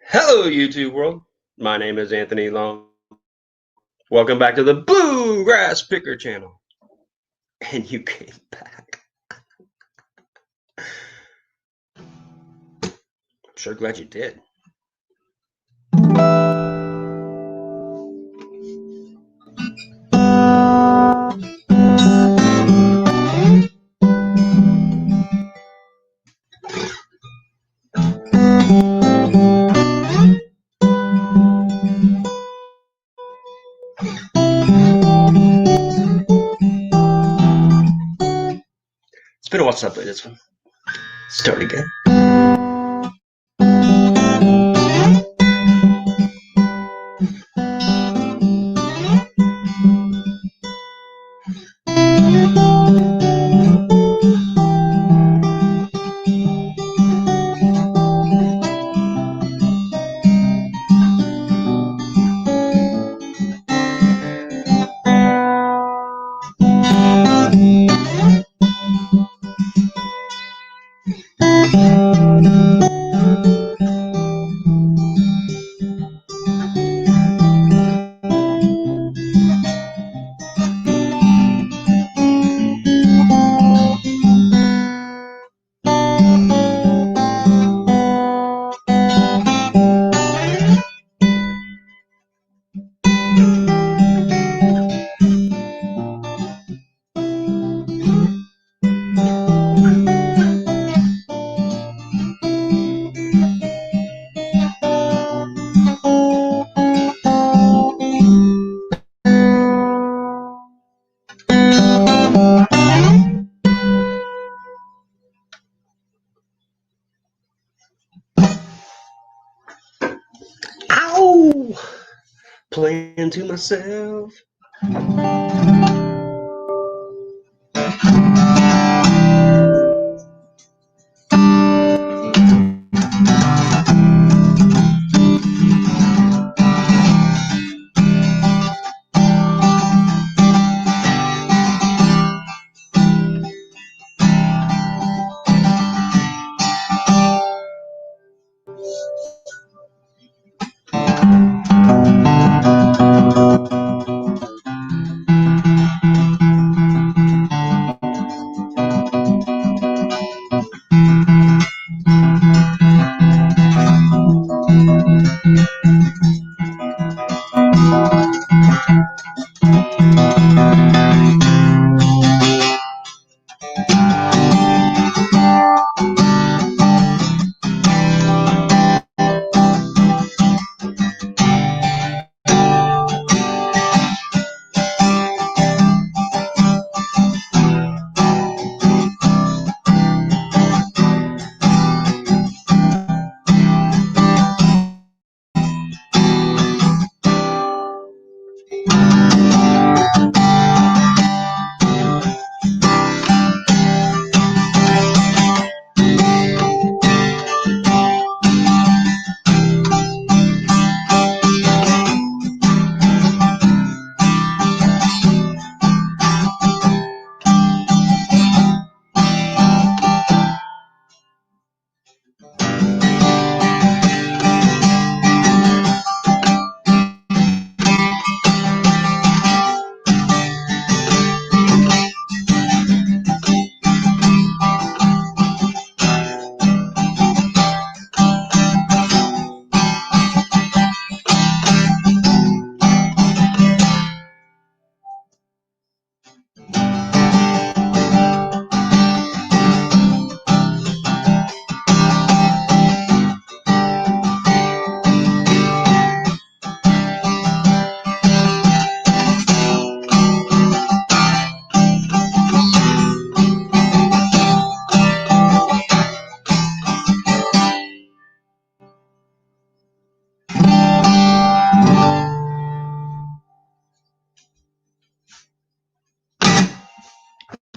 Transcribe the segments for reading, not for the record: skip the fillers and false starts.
Hello, YouTube world. My name is Anthony Long. Welcome back to the Bluegrass Picker channel. And you came back. I'm sure glad you did. It's been a while since I played this one. Start again. Ow! Playing to myself.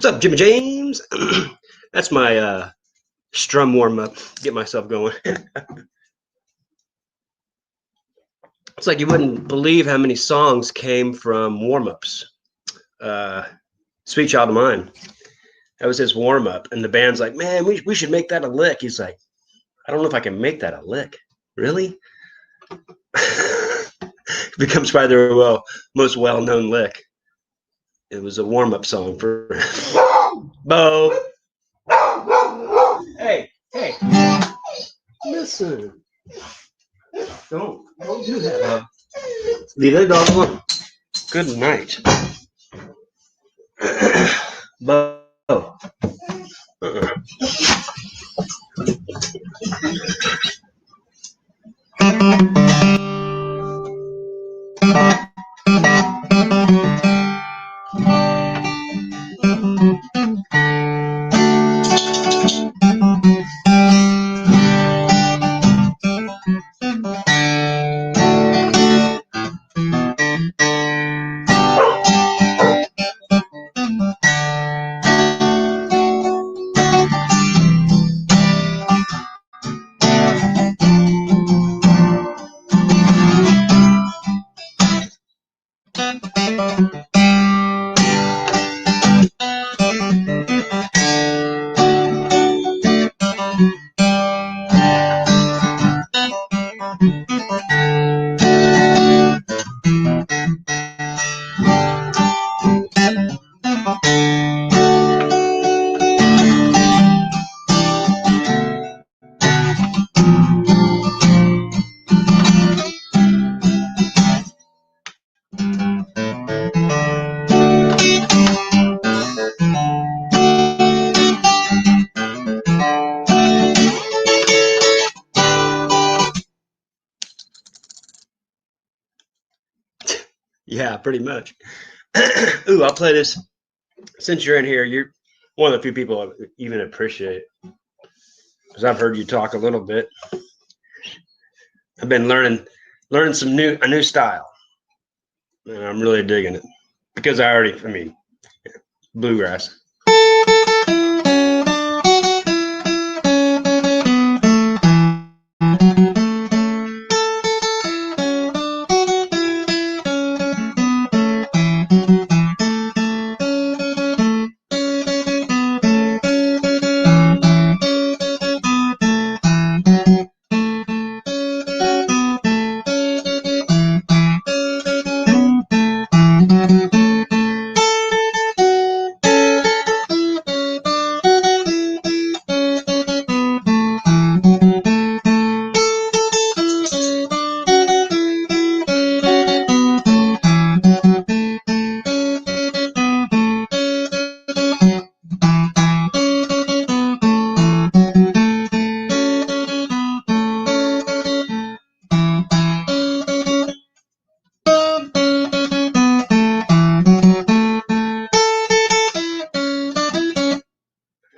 What's up, Jimmy James? That's my strum warm up. Get myself going. It's like you wouldn't believe how many songs came from warm ups. Sweet Child of Mine. That was his warm up, and the band's like, "Man, we should make that a lick." He's like, "I don't know if I can make that a lick." Really? becomes probably their most well-known lick. It was a warm-up song for Bo. Hey, listen. Don't do that. Leave that dog alone. Good night. Bo. Yeah, pretty much. Ooh, I'll play this. Since you're in here, you're one of the few people I even appreciate, because I've heard you talk a little bit. I've been learning a new style, and I'm really digging it because bluegrass.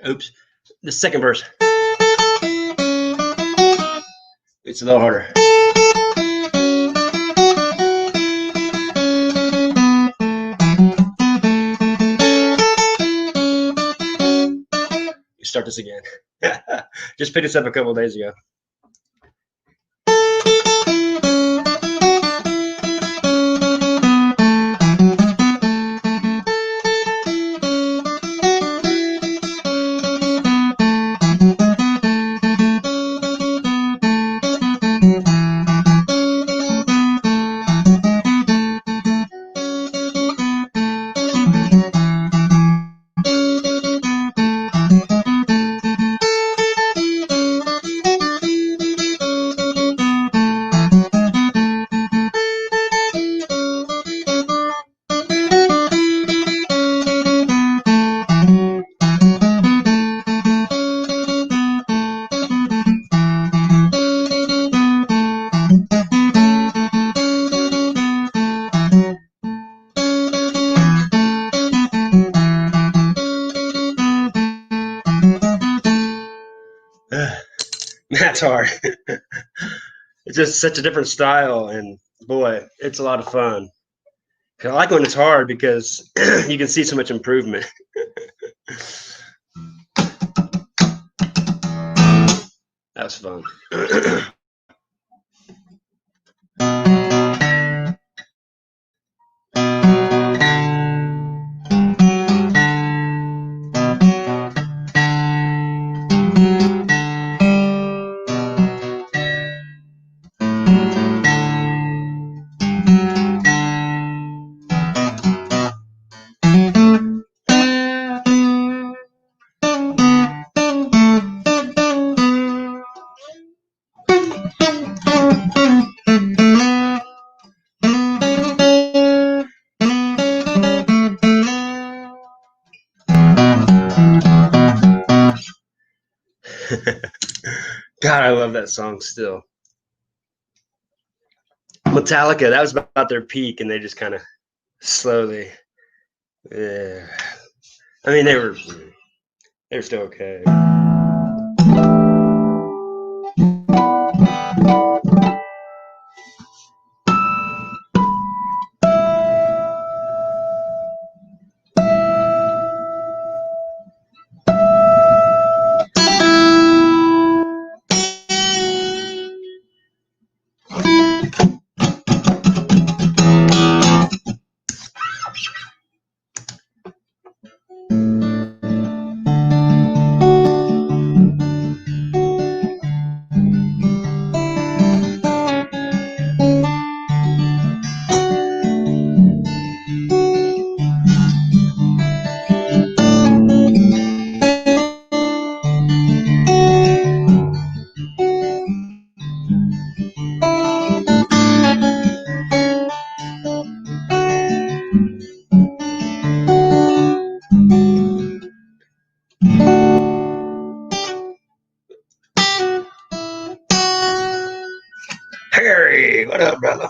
Oops, the second verse. It's a little harder. You start this again. Just picked this up a couple of days ago. That's hard. It's just such a different style, and boy, it's a lot of fun. I like when it's hard because you can see so much improvement. That's fun. that song still. Metallica, that was about their peak, and they just kind of slowly. Yeah, I mean they were still okay. Harry, what up, brother?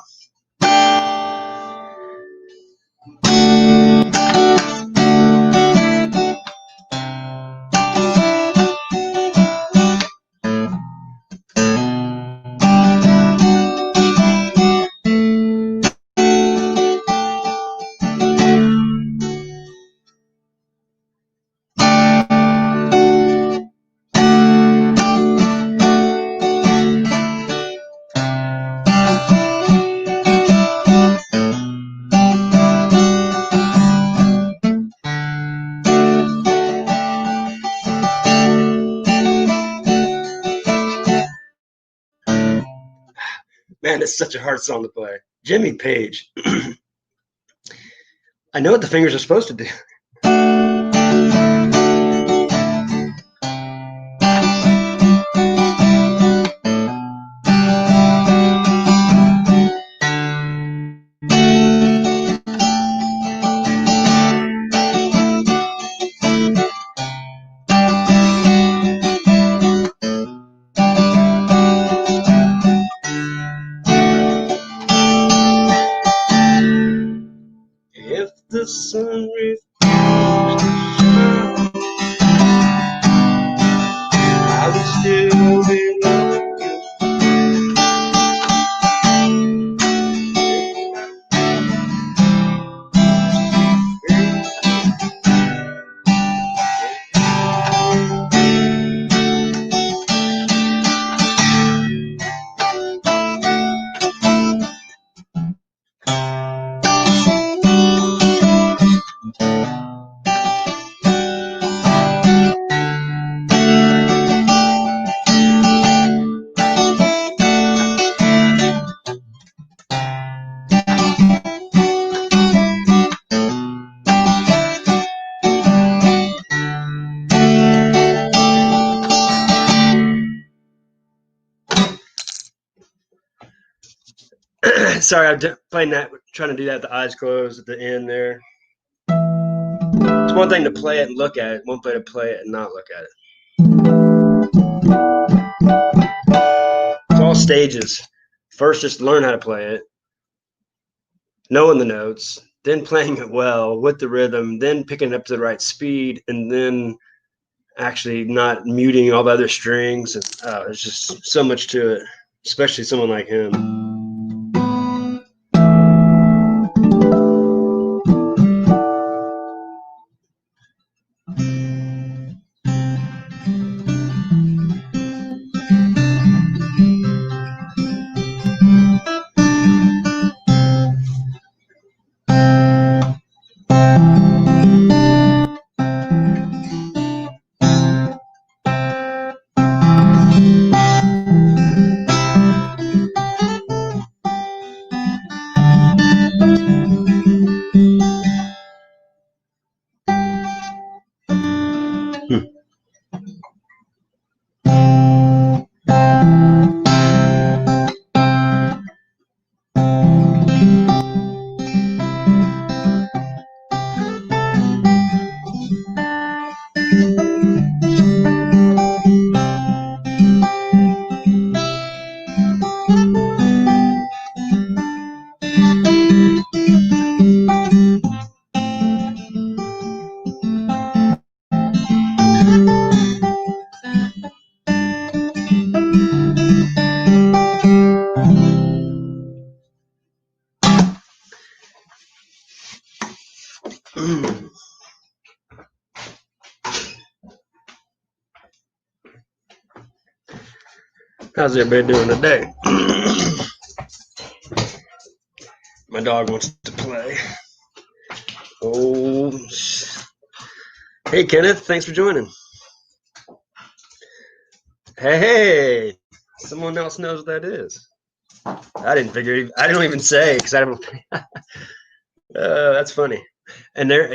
Man, it's such a hard song to play. Jimmy Page. I know what the fingers are supposed to do. If the sun refused to shine, I would still be loving you. Sorry, I'm playing that, trying to do that with the eyes closed at the end there. It's one thing to play it and look at it, one thing to play it and not look at it. It's all stages. First, just learn how to play it, knowing the notes, then playing it well with the rhythm, then picking it up to the right speed, and then actually not muting all the other strings. And there's just so much to it, especially someone like him. How's everybody doing today? My dog wants to play. Oh, hey, Kenneth. Thanks for joining. Hey, someone else knows what that is. I didn't figure. I didn't even say because I don't. That's funny. And there,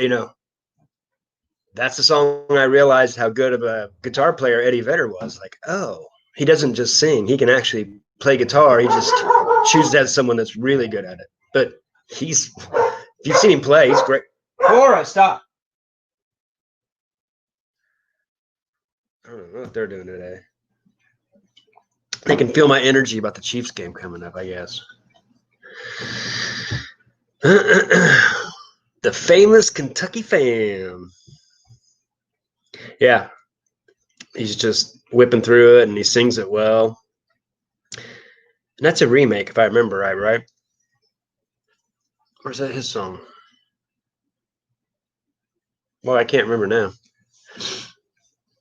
that's the song I realized how good of a guitar player Eddie Vedder was. Like, oh, he doesn't just sing; he can actually play guitar. He just chooses to have someone that's really good at it. But if you've seen him play, he's great. Laura, stop. I don't know what they're doing today. They can feel my energy about the Chiefs game coming up, I guess. The famous Kentucky Fam. Yeah. He's just whipping through it and he sings it well. And that's a remake, if I remember right? Or is that his song? Well, I can't remember now.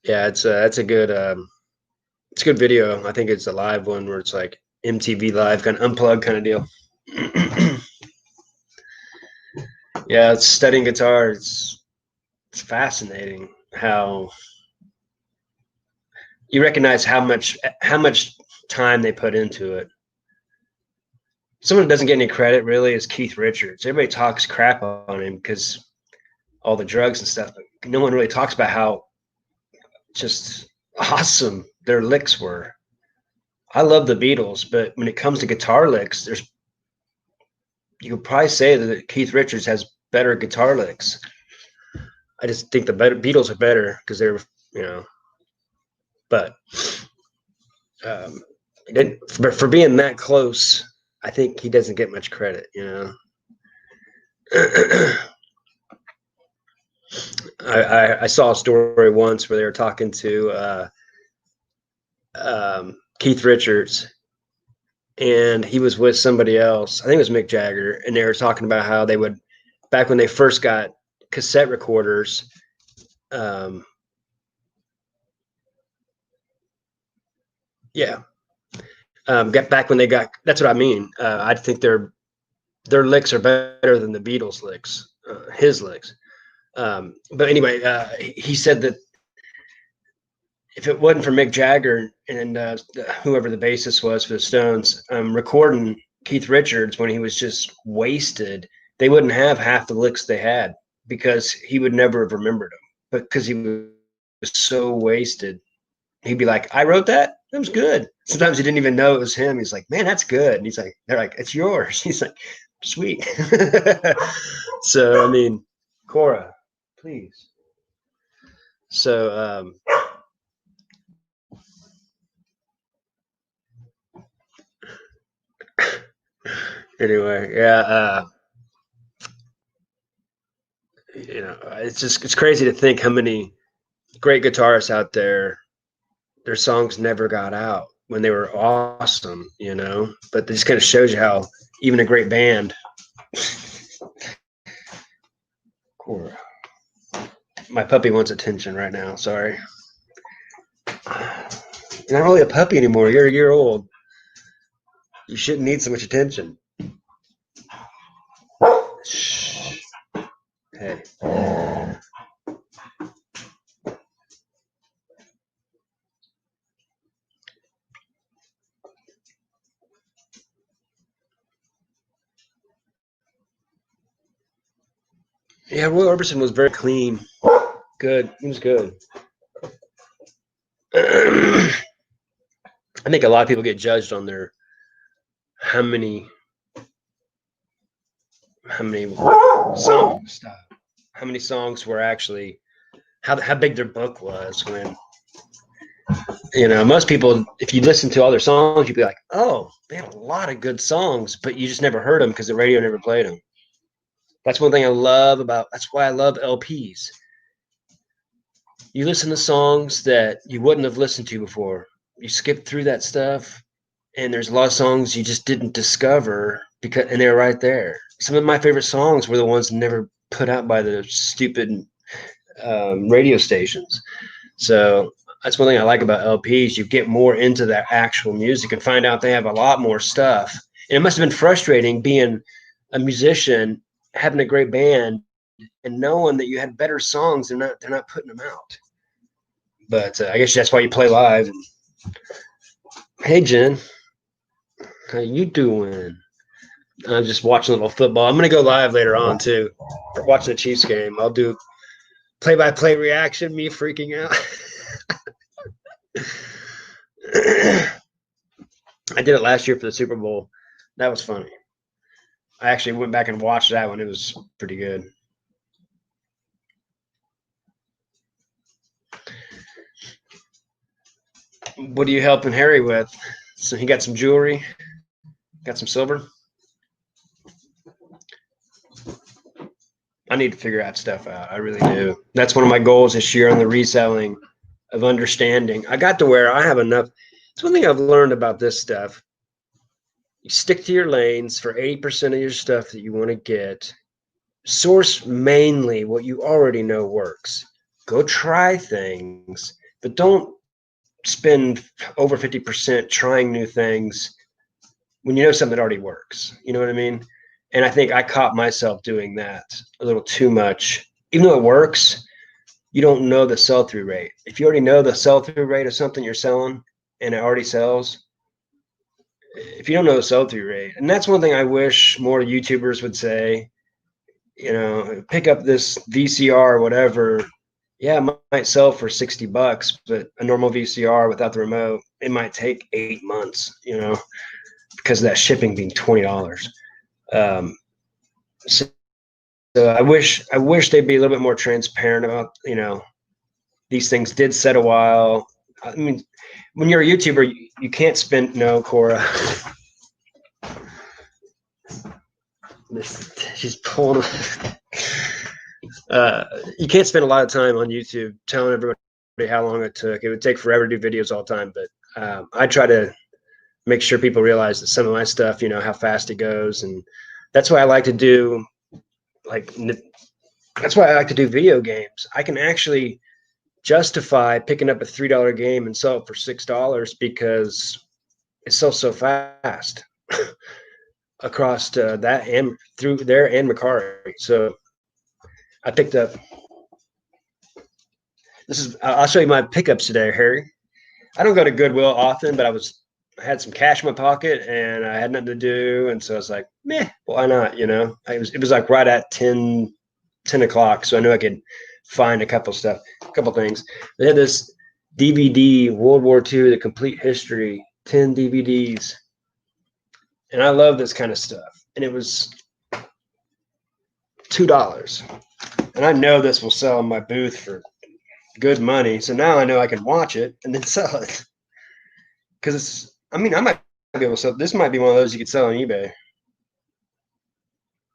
Yeah, it's a good video. I think it's a live one where it's like MTV Live, kind of unplugged kind of deal. Yeah, it's studying guitar. It's fascinating how you recognize how much time they put into it. Someone who doesn't get any credit really is Keith Richards. Everybody talks crap on him because all the drugs and stuff, but no one really talks about how just awesome their licks were. I love the Beatles, but when it comes to guitar licks, you could probably say that Keith Richards has better guitar licks. I just think the Beatles are better because they're, but for being that close, I think he doesn't get much credit, I saw a story once where they were talking to Keith Richards, and he was with somebody else. I think it was Mick Jagger, and they were talking about how they would, back when they first got cassette recorders, get back when they got. That's what I mean. I think their licks are better than the Beatles' licks, his licks. But anyway, he said that if it wasn't for Mick Jagger and whoever the bassist was for the Stones recording Keith Richards when he was just wasted, they wouldn't have half the licks they had because he would never have remembered them. But because he was so wasted, he'd be like, "I wrote that. That was good." Sometimes he didn't even know it was him. He's like, "Man, that's good." And they're like, "It's yours." He's like, "Sweet." So, I mean, Cora, please. So, anyway, yeah, it's crazy to think how many great guitarists out there, their songs never got out when they were awesome, but this kind of shows you how even a great band. Cora, my puppy wants attention right now. Sorry. You're not really a puppy anymore. You're a year old. You shouldn't need so much attention. Shh. Hey. Yeah, Roy Orbison was very clean. Good. He was good. I think a lot of people get judged on their how many songs were actually how big their book was when most people, if you listen to all their songs, you'd be like, oh, they have a lot of good songs, but you just never heard them because the radio never played them. That's one thing that's why I love LPs. You listen to songs that you wouldn't have listened to before. You skip through that stuff, and there's a lot of songs you just didn't discover and they're right there. Some of my favorite songs were the ones never put out by the stupid radio stations. So That's one thing I like about LPs. You get more into that actual music and find out they have a lot more stuff. And it must have been frustrating being a musician, having a great band, and knowing that you had better songs. They're not putting them out. But I guess that's why you play live. Hey, Jen, how you doing? I'm just watching a little football. I'm gonna go live later on too, for watching the Chiefs game. I'll do play-by-play reaction, me freaking out. I did it last year for the Super Bowl. That was funny. I actually went back and watched that one. It was pretty good. What are you helping Harry with? So he got some jewelry, got some silver. I need to figure that stuff out. I really do. That's one of my goals this year on the reselling of understanding. I got to where I have enough. It's one thing I've learned about this stuff. You stick to your lanes for 80% of your stuff that you want to get. Source mainly what you already know works. Go try things, but don't spend over 50% trying new things when you know something that already works. You know what I mean? And I think I caught myself doing that a little too much. Even though it works, you don't know the sell-through rate. If you already know the sell-through rate of something you're selling and it already sells, if you don't know the sell-through rate, and that's one thing I wish more YouTubers would say, you know, pick up this VCR or whatever. Yeah, it might sell for $60, but a normal VCR without the remote, it might take 8 months, you know, because of that shipping being $20. So I wish they'd be a little bit more transparent about, you know, these things did set a while. I mean, when you're a YouTuber, you can't spend Cora. She's pulling. You can't spend a lot of time on YouTube telling everybody how long it took. It would take forever to do videos all the time, but I try to make sure people realize that some of my stuff, you know, how fast it goes, and that's why I like to do that's why I like to do video games. I can actually justify picking up a $3 game and sell it for $6 because it sells so fast across that and through there and Macari. So I picked up. I'll show you my pickups today, Harry. I don't go to Goodwill often, but I had some cash in my pocket and I had nothing to do, and so I was like, meh, why not? You know, it was like right at 10 o'clock, so I knew I could find a couple things. They had this DVD, World War II, The Complete History, 10 DVDs, and I love this kind of stuff. And it was $2, and I know this will sell in my booth for good money. So now I know I can watch it and then sell it because I might be able to sell. This might be one of those you could sell on eBay,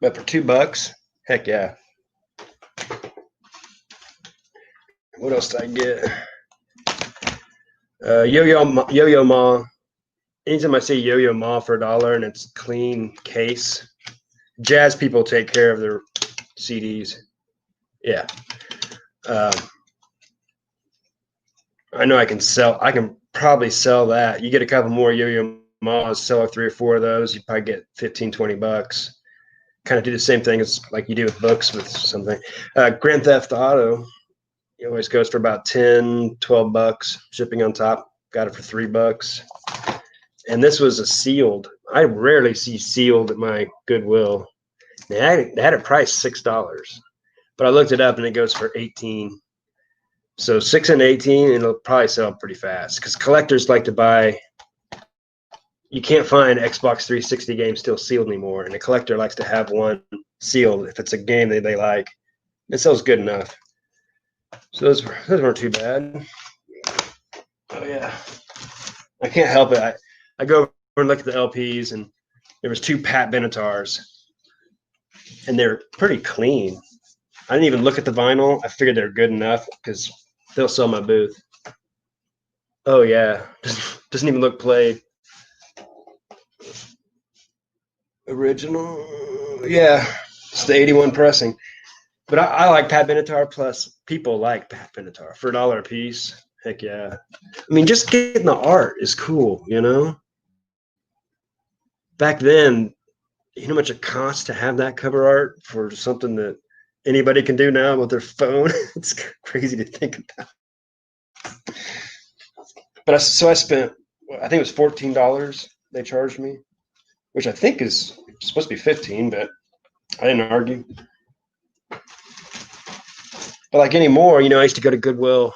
but for $2, heck yeah. What else did I get? Yo-Yo Ma. Anytime I see Yo-Yo Ma for $1 and it's clean case, jazz people take care of their CDs. Yeah. I know I can probably sell that. You get a couple more Yo-Yo Ma's, sell like 3 or 4 of those, you'd probably get $15-20. Kind of do the same thing as like you do with books with something. Grand Theft Auto, it always goes for about $10-12, shipping on top. Got it for $3. And this was a sealed. I rarely see sealed at my Goodwill. They had it priced $6, but I looked it up and it goes for $18. So 6 and 18, and it'll probably sell pretty fast because collectors like to buy. You can't find Xbox 360 games still sealed anymore, and a collector likes to have one sealed if it's a game that they like. It sells good enough. So those weren't too bad. Oh yeah, I can't help it. I go over and look at the LPs, and there was 2 Pat Benetars, and they're pretty clean. I didn't even look at the vinyl. I figured they're good enough because they'll sell my booth. Oh yeah, doesn't even look played. Original, yeah, it's the 81 pressing. But I like Pat Benatar, plus people like Pat Benatar for $1 a piece. Heck yeah. I mean, just getting the art is cool, you know? Back then, you know how much it costs to have that cover art for something that anybody can do now with their phone? It's crazy to think about. But so I spent, I think it was $14 they charged me, which I think is supposed to be 15, but I didn't argue. But like anymore, I used to go to Goodwill.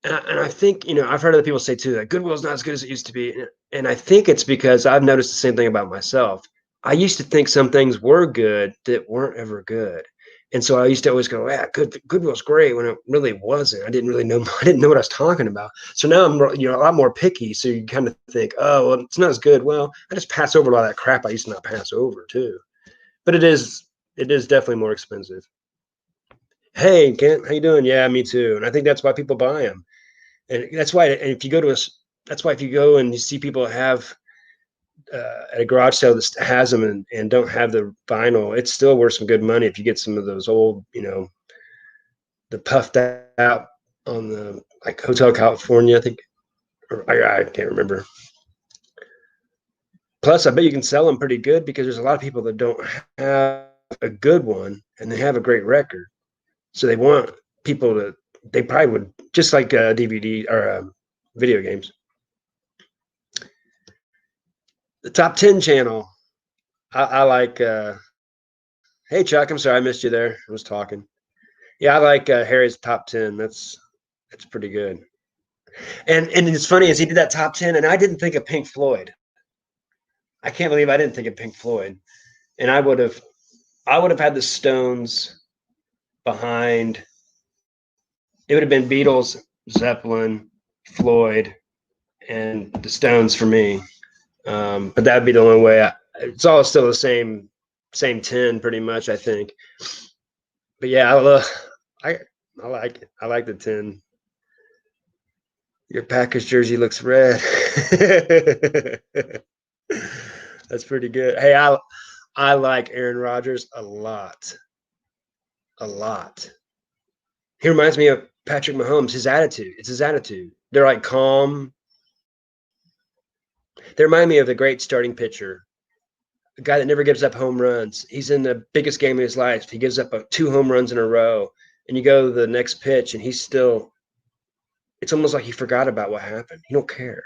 And I think, I've heard other people say too that Goodwill's not as good as it used to be. And I think it's because I've noticed the same thing about myself. I used to think some things were good that weren't ever good. And so I used to always go, yeah, Goodwill's great when it really wasn't. I didn't know what I was talking about. So now I'm, a lot more picky. So you kind of think, oh, well, it's not as good. Well, I just pass over a lot of that crap I used to not pass over too. But it is definitely more expensive. Hey, Kent, how you doing? Yeah, me too. And I think that's why people buy them. And that's why, and if you go to that's why if you go and you see people have at a garage sale that has them and don't have the vinyl, it's still worth some good money if you get some of those old, the puffed out on the like Hotel California, I think, or I can't remember. Plus, I bet you can sell them pretty good because there's a lot of people that don't have a good one and they have a great record, so they want people to. They probably would just like DVD or video games. The top 10 channel. I like. Hey Chuck, I'm sorry I missed you there. I was talking. Yeah, I like Harry's top 10. That's pretty good. And it's funny as he did that top 10, and I didn't think of Pink Floyd. I can't believe I didn't think of Pink Floyd. And I would have had the Stones behind. It would have been Beatles, Zeppelin, Floyd, and the Stones for me. But that'd be the only way. It's all still the same 10 pretty much, I think. But yeah, I like it. I like the 10. Your Packers jersey looks red. That's pretty good. Hey, I like Aaron Rodgers a lot. A lot. He reminds me of Patrick Mahomes, his attitude. It's his attitude. They're like calm. They remind me of the great starting pitcher, a guy that never gives up home runs. He's in the biggest game of his life. He gives up 2 home runs in a row. And you go to the next pitch and he's still, it's almost like he forgot about what happened. He don't care.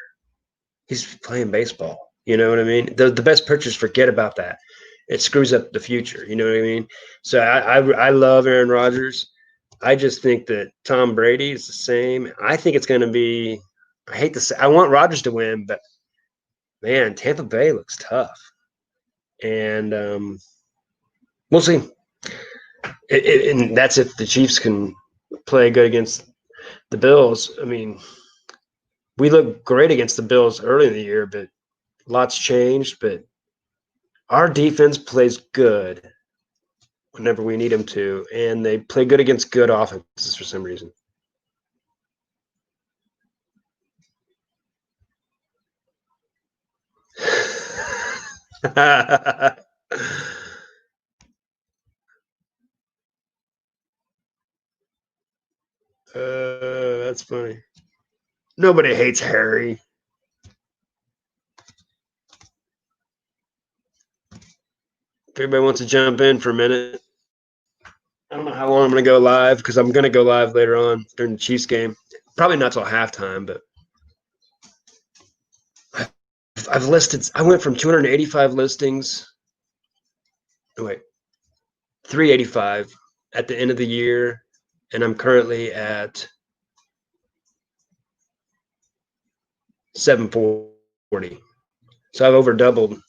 He's playing baseball. You know what I mean? The best pitchers forget about that. It screws up the future. You know what I mean? So I love Aaron Rodgers. I just think that Tom Brady is the same. I think it's going to be. I hate to say. I want Rodgers to win, but man, Tampa Bay looks tough, and we'll see. And that's if the Chiefs can play good against the Bills. I mean, we looked great against the Bills early in the year, but lots changed. But our defense plays good whenever we need them to, and they play good against good offenses for some reason. That's funny. Nobody hates Harry. If anybody wants to jump in for a minute, I don't know how long I'm going to go live because I'm going to go live later on during the Chiefs game. Probably not till halftime, but I've listed. I went from 285 listings. Oh, wait, 385 at the end of the year, and I'm currently at 740. So I've over doubled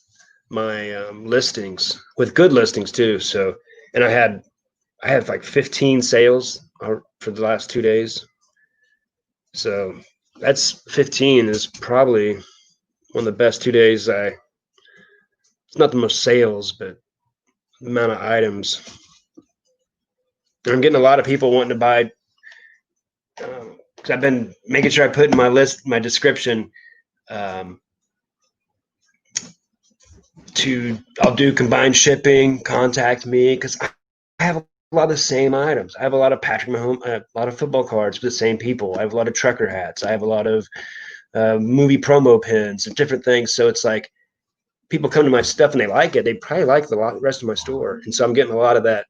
my listings with good listings too. So, and I had like 15 sales for the last 2 days. So that's 15 is probably one of the best 2 days. It's not the most sales, but the amount of items. And I'm getting a lot of people wanting to buy. Because I've been making sure I put in my list, my description, I'll do combined shipping, contact me, because I have a lot of the same items. I have a lot of Patrick Mahomes, a lot of football cards with the same people. I have a lot of trucker hats. I have a lot of movie promo pins and different things. So it's like people come to my stuff and they like it. They probably like the rest of my store, and so I'm getting a lot of that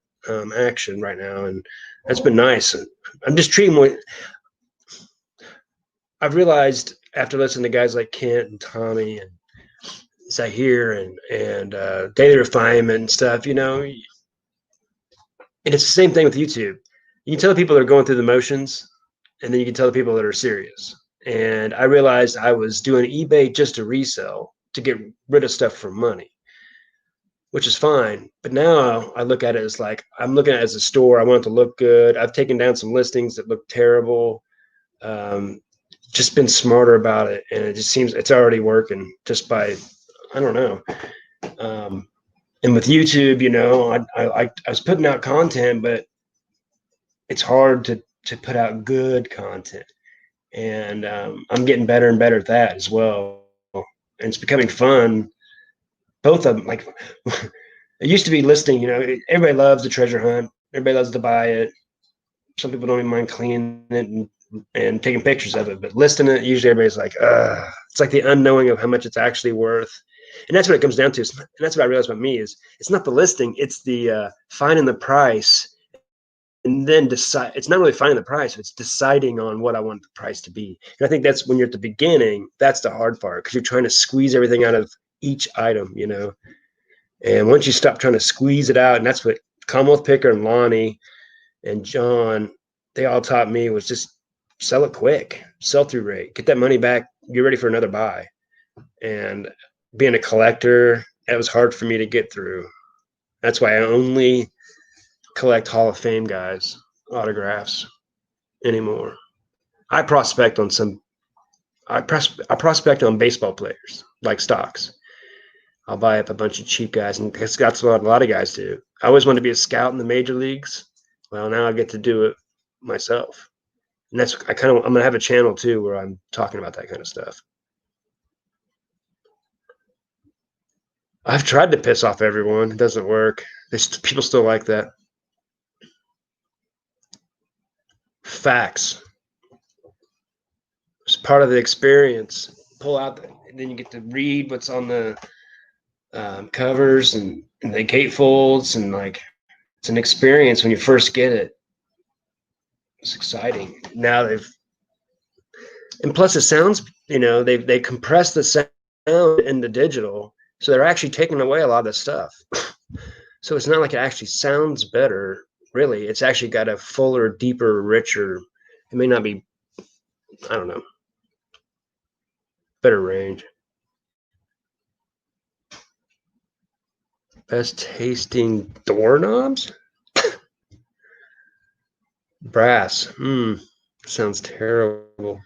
action right now, and that's been nice. I'm just treating what I've realized after listening to guys like Kent and Tommy and Zahir and Daily Refinement and stuff, and it's the same thing with YouTube. You can tell the people that are going through the motions, and then you can tell the people that are serious. And I realized I was doing eBay just to resell, to get rid of stuff for money, which is fine. But now I look at it as like, I'm looking at it as a store. I want it to look good. I've taken down some listings that look terrible. Just been smarter about it. And it just seems it's already working just by, I don't know. And with YouTube, I was putting out content, but it's hard to put out good content. And I'm getting better and better at that as well. And it's becoming fun. Both of them, like it used to be listing, everybody loves the treasure hunt. Everybody loves to buy it. Some people don't even mind cleaning it and taking pictures of it, but listing it, usually everybody's like, it's like the unknowing of how much it's actually worth. And that's what it comes down to. And that's what I realized about me is it's not the listing, it's the finding the price and then decide. It's not really finding the price, it's deciding on what I want the price to be. And I think that's when you're at the beginning, that's the hard part, because you're trying to squeeze everything out of each item, And once you stop trying to squeeze it out, and that's what Commonwealth Picker and Lonnie and John, they all taught me, was just sell it quick, sell through rate, get that money back, get ready for another buy. And being a collector, it was hard for me to get through. That's why I only collect Hall of Fame guys' autographs anymore. I prospect on I prospect on baseball players, like stocks. I'll buy up a bunch of cheap guys, and that's what a lot of guys do. I always wanted to be a scout in the major leagues. Well, now I get to do it myself. And I'm going to have a channel too where I'm talking about that kind of stuff. I've tried to piss off everyone. It doesn't work. People still like that. Facts. It's part of the experience. Pull out, and then you get to read what's on the covers and the gatefolds, and like it's an experience when you first get it. It's exciting. Now and plus it sounds, they compress the sound into digital, so they're actually taking away a lot of the stuff. So it's not like it actually sounds better. Really, it's actually got a fuller, deeper, richer. It may not be, I don't know, better range. Best tasting doorknobs? Brass. Sounds terrible.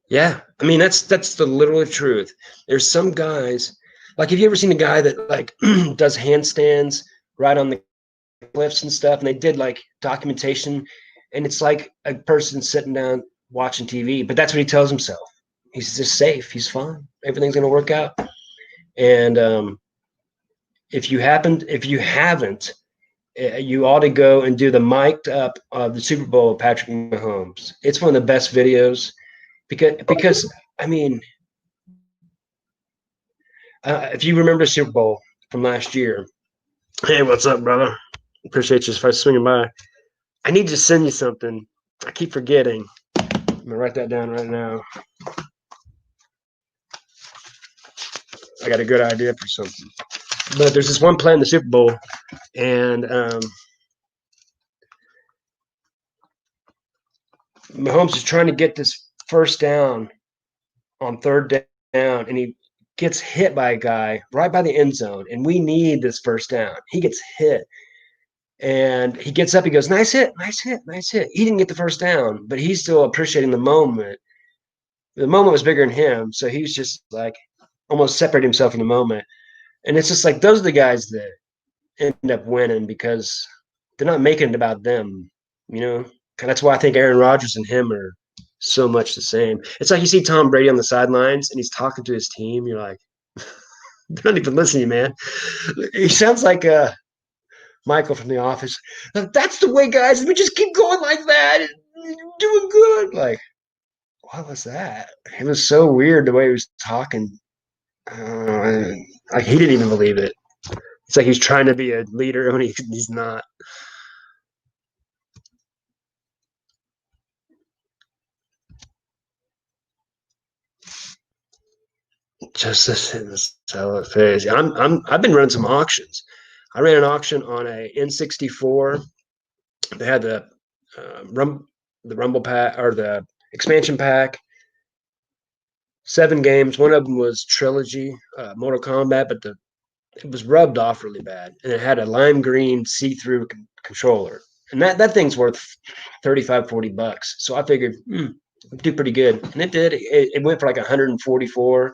Yeah, I mean that's the literal truth. There's some guys, like, have you ever seen a guy that like does handstands right on the cliffs and stuff, and they did like documentation, and it's like a person sitting down watching TV, but that's what he tells himself. He's just safe. He's fine. Everything's gonna work out. And if you haven't, you ought to go and do the mic'd up of the Super Bowl of Patrick Mahomes. It's one of the best videos because I mean, if you remember the Super Bowl from last year, hey, what's up, brother? Appreciate you for swinging by. I need to send you something. I keep forgetting. I'm gonna write that down right now. I got a good idea for something. But there's this one play in the Super Bowl, and Mahomes is trying to get this first down on third down, and he gets hit by a guy right by the end zone, and we need this first down. He gets hit, and he gets up. He goes, "Nice hit, nice hit, nice hit." He didn't get the first down, but he's still appreciating the moment. The moment was bigger than him, so he's just like almost separated himself from the moment. And it's just like those are the guys that end up winning because they're not making it about them, you know. And that's why I think Aaron Rodgers and him are so much the same. It's like you see Tom Brady on the sidelines and he's talking to his team. You're like, they're not even listening, man. He sounds like Michael from The Office. That's the way, guys. Let me just keep going like that. You're doing good. Like, what was that? It was so weird the way he was talking. Like he didn't even believe it. It's like he's trying to be a leader when he's not. Just this sell it phase. I've been running some auctions. I ran an auction on a N64. They had the Rumble pack or the expansion pack, 7 games. One of them was trilogy, Mortal Kombat, but it was rubbed off really bad, and it had a lime green see-through controller, and that thing's worth 35, $40. So I figured it'd do pretty good, and it did. It went for like 144,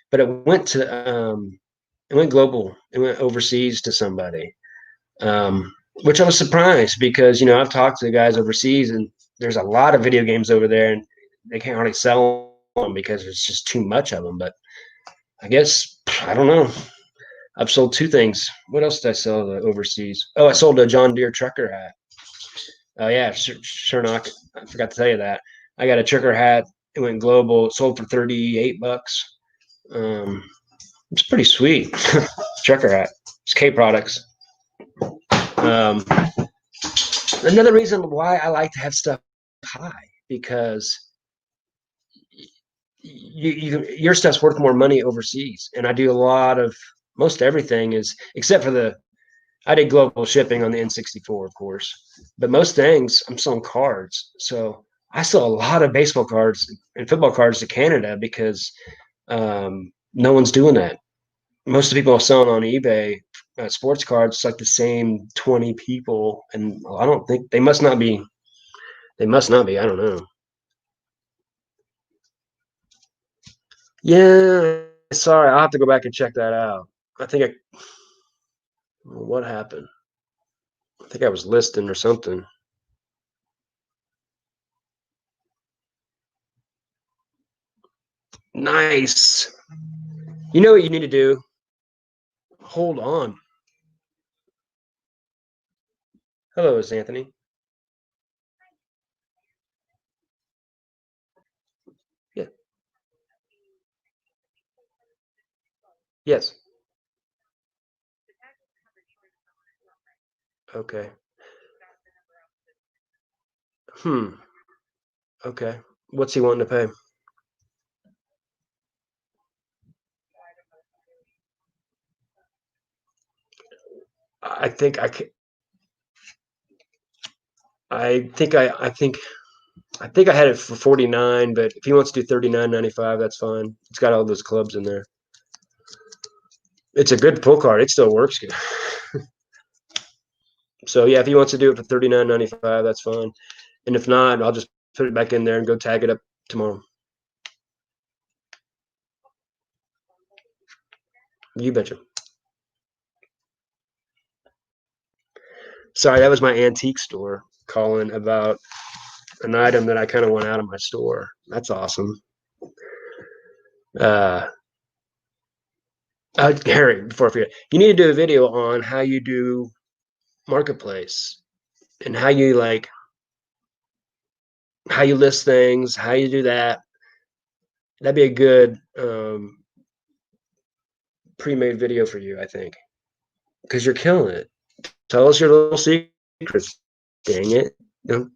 but it went global. It went overseas to somebody, which I was surprised because I've talked to the guys overseas, and there's a lot of video games over there, and they can't hardly sell them because there's just too much of them. But I guess I don't know. I've sold 2 things. What else did I sell overseas? Oh, I sold a John Deere trucker hat. Oh yeah, sure not. I forgot to tell you that. I got a trucker hat. It went global. It sold for $38. Um, it's pretty sweet. Trucker hat. It's K products. Um, Another reason why I like to have stuff high because your stuff's worth more money overseas, and I do a lot of most everything is except for I did global shipping on the N64, of course, but most things I'm selling cards. So I sell a lot of baseball cards and football cards to Canada because no one's doing that. Most of the people are selling on eBay sports cards. It's like the same 20 people, and I don't think they must not be. They must not be. I don't know. Yeah, sorry, I'll have to go back and check that out. I think what happened? I think I was listing or something. Nice. You know what you need to do? Hold on. Hello, it's Anthony. Yeah. Yes. Okay. Hmm. Okay. What's he wanting to pay? I think I ca- I think I think I had it for 49, but if he wants to do 39.95, that's fine. It's got all those clubs in there. It's a good pull card. It still works good. So yeah, if he wants to do it for 39.95, that's fine. And if not, I'll just put it back in there and go tag it up tomorrow. You betcha. Sorry, that was my antique store calling about an item that I kind of want out of my store. That's awesome. Uh, Harry, before I forget, you need to do a video on how you do marketplace and how you list things, how you do that. That'd be a good pre-made video for you, I think, because you're killing it. Tell us your little secrets. Dang it. But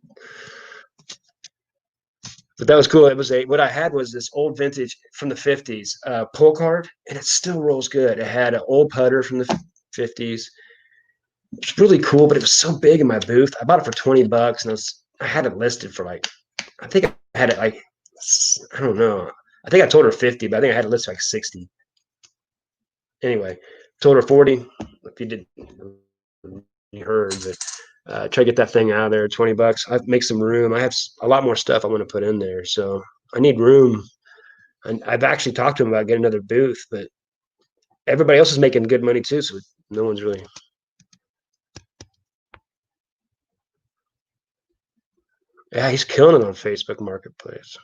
that was cool. It was what I had was this old vintage from the 50s pull card, and it still rolls good. It had an old putter from the 50s. It's really cool, but it was so big in my booth. I bought it for $20, and I had it listed for like I think I had it like I don't know. I think I told her 50, but I think I had it listed like 60. Anyway, told her 40. If you did, you heard, but try to get that thing out of there. $20. I make some room. I have a lot more stuff I want to put in there, so I need room. And I've actually talked to him about getting another booth, but everybody else is making good money too, so no one's really. Yeah, he's killing it on Facebook Marketplace.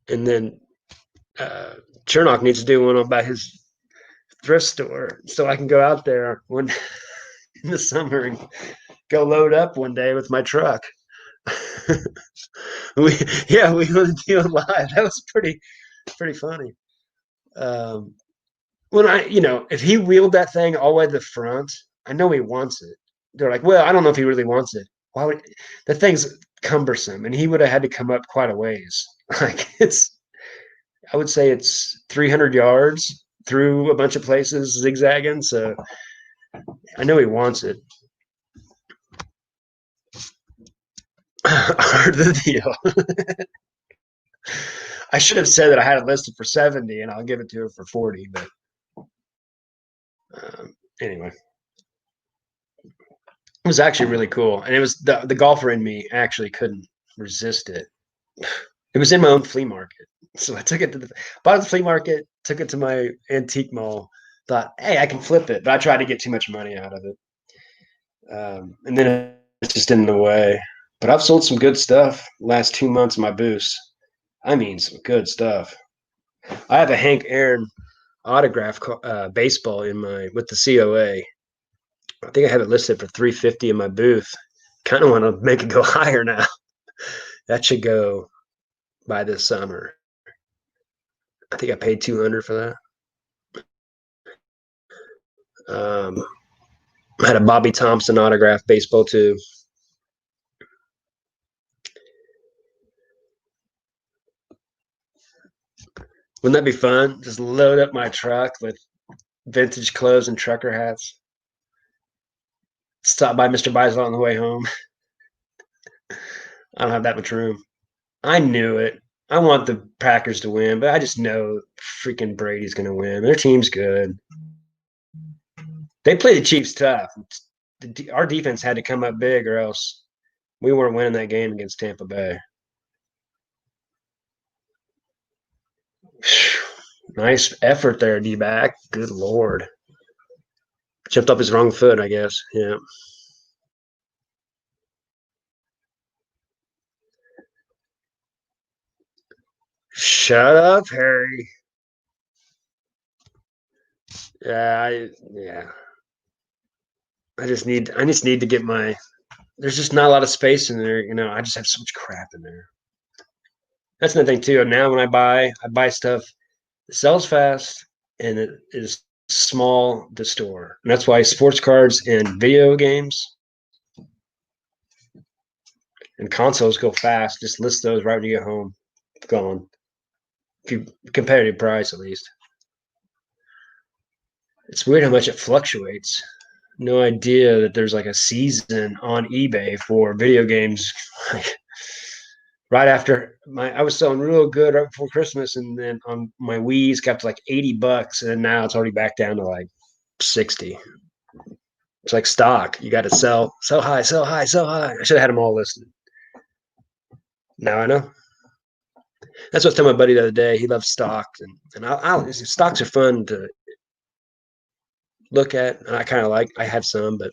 And then Chernock needs to do one about his thrift store so I can go out there when in the summer and go load up one day with my truck. we we want to do it live. That was pretty funny. Um, when if he wheeled that thing all the way to the front, I know he wants it. They're like, well, I don't know if he really wants it. Why would the thing's cumbersome, and he would have had to come up quite a ways. Like I would say it's 300 yards through a bunch of places zigzagging. So I know he wants it. Art of the deal. I should have said that I had it listed for 70 and I'll give it to her for 40, but anyway, it was actually really cool. And it was the golfer in me actually couldn't resist it. It was in my own flea market. So I took it to bought it at the flea market, took it to my antique mall, thought, hey, I can flip it. But I tried to get too much money out of it. And then it just in the way. But I've sold some good stuff last 2 months of my boost. I mean, some good stuff. I have a Hank Aaron autograph baseball in my with the COA. I think I have it listed for 350 in my booth. Kind of want to make it go higher now. That should go by this summer. I think I paid 200 for that. I had a Bobby Thompson autograph baseball too. Wouldn't that be fun? Just load up my truck with vintage clothes and trucker hats. Stop by Mr. Bisel on the way home. I don't have that much room. I knew it. I want the Packers to win, but I just know freaking Brady's going to win. Their team's good. They play the Chiefs tough. Our defense had to come up big, or else we weren't winning that game against Tampa Bay. Nice effort there, D-back. Good Lord. Chipped up his wrong foot, I guess. Yeah. Shut up, Harry. Yeah. I just need to get my there's just not a lot of space in there, I just have so much crap in there. That's another thing too. Now when I buy stuff that sells fast and it is small to store. And that's why sports cards and video games and consoles go fast. Just list those right when you get home. Gone. If you competitive price at least. It's weird how much it fluctuates. No idea that there's like a season on eBay for video games. Right after I was selling real good right before Christmas, and then on my Wii's got to like $80, and now it's already back down to like 60. It's like stock. You got to sell high, sell high, sell high. I should have had them all listed. Now I know. That's what I was telling my buddy the other day. He loves stocks, and stocks are fun to look at, and I kind of like. I have some, but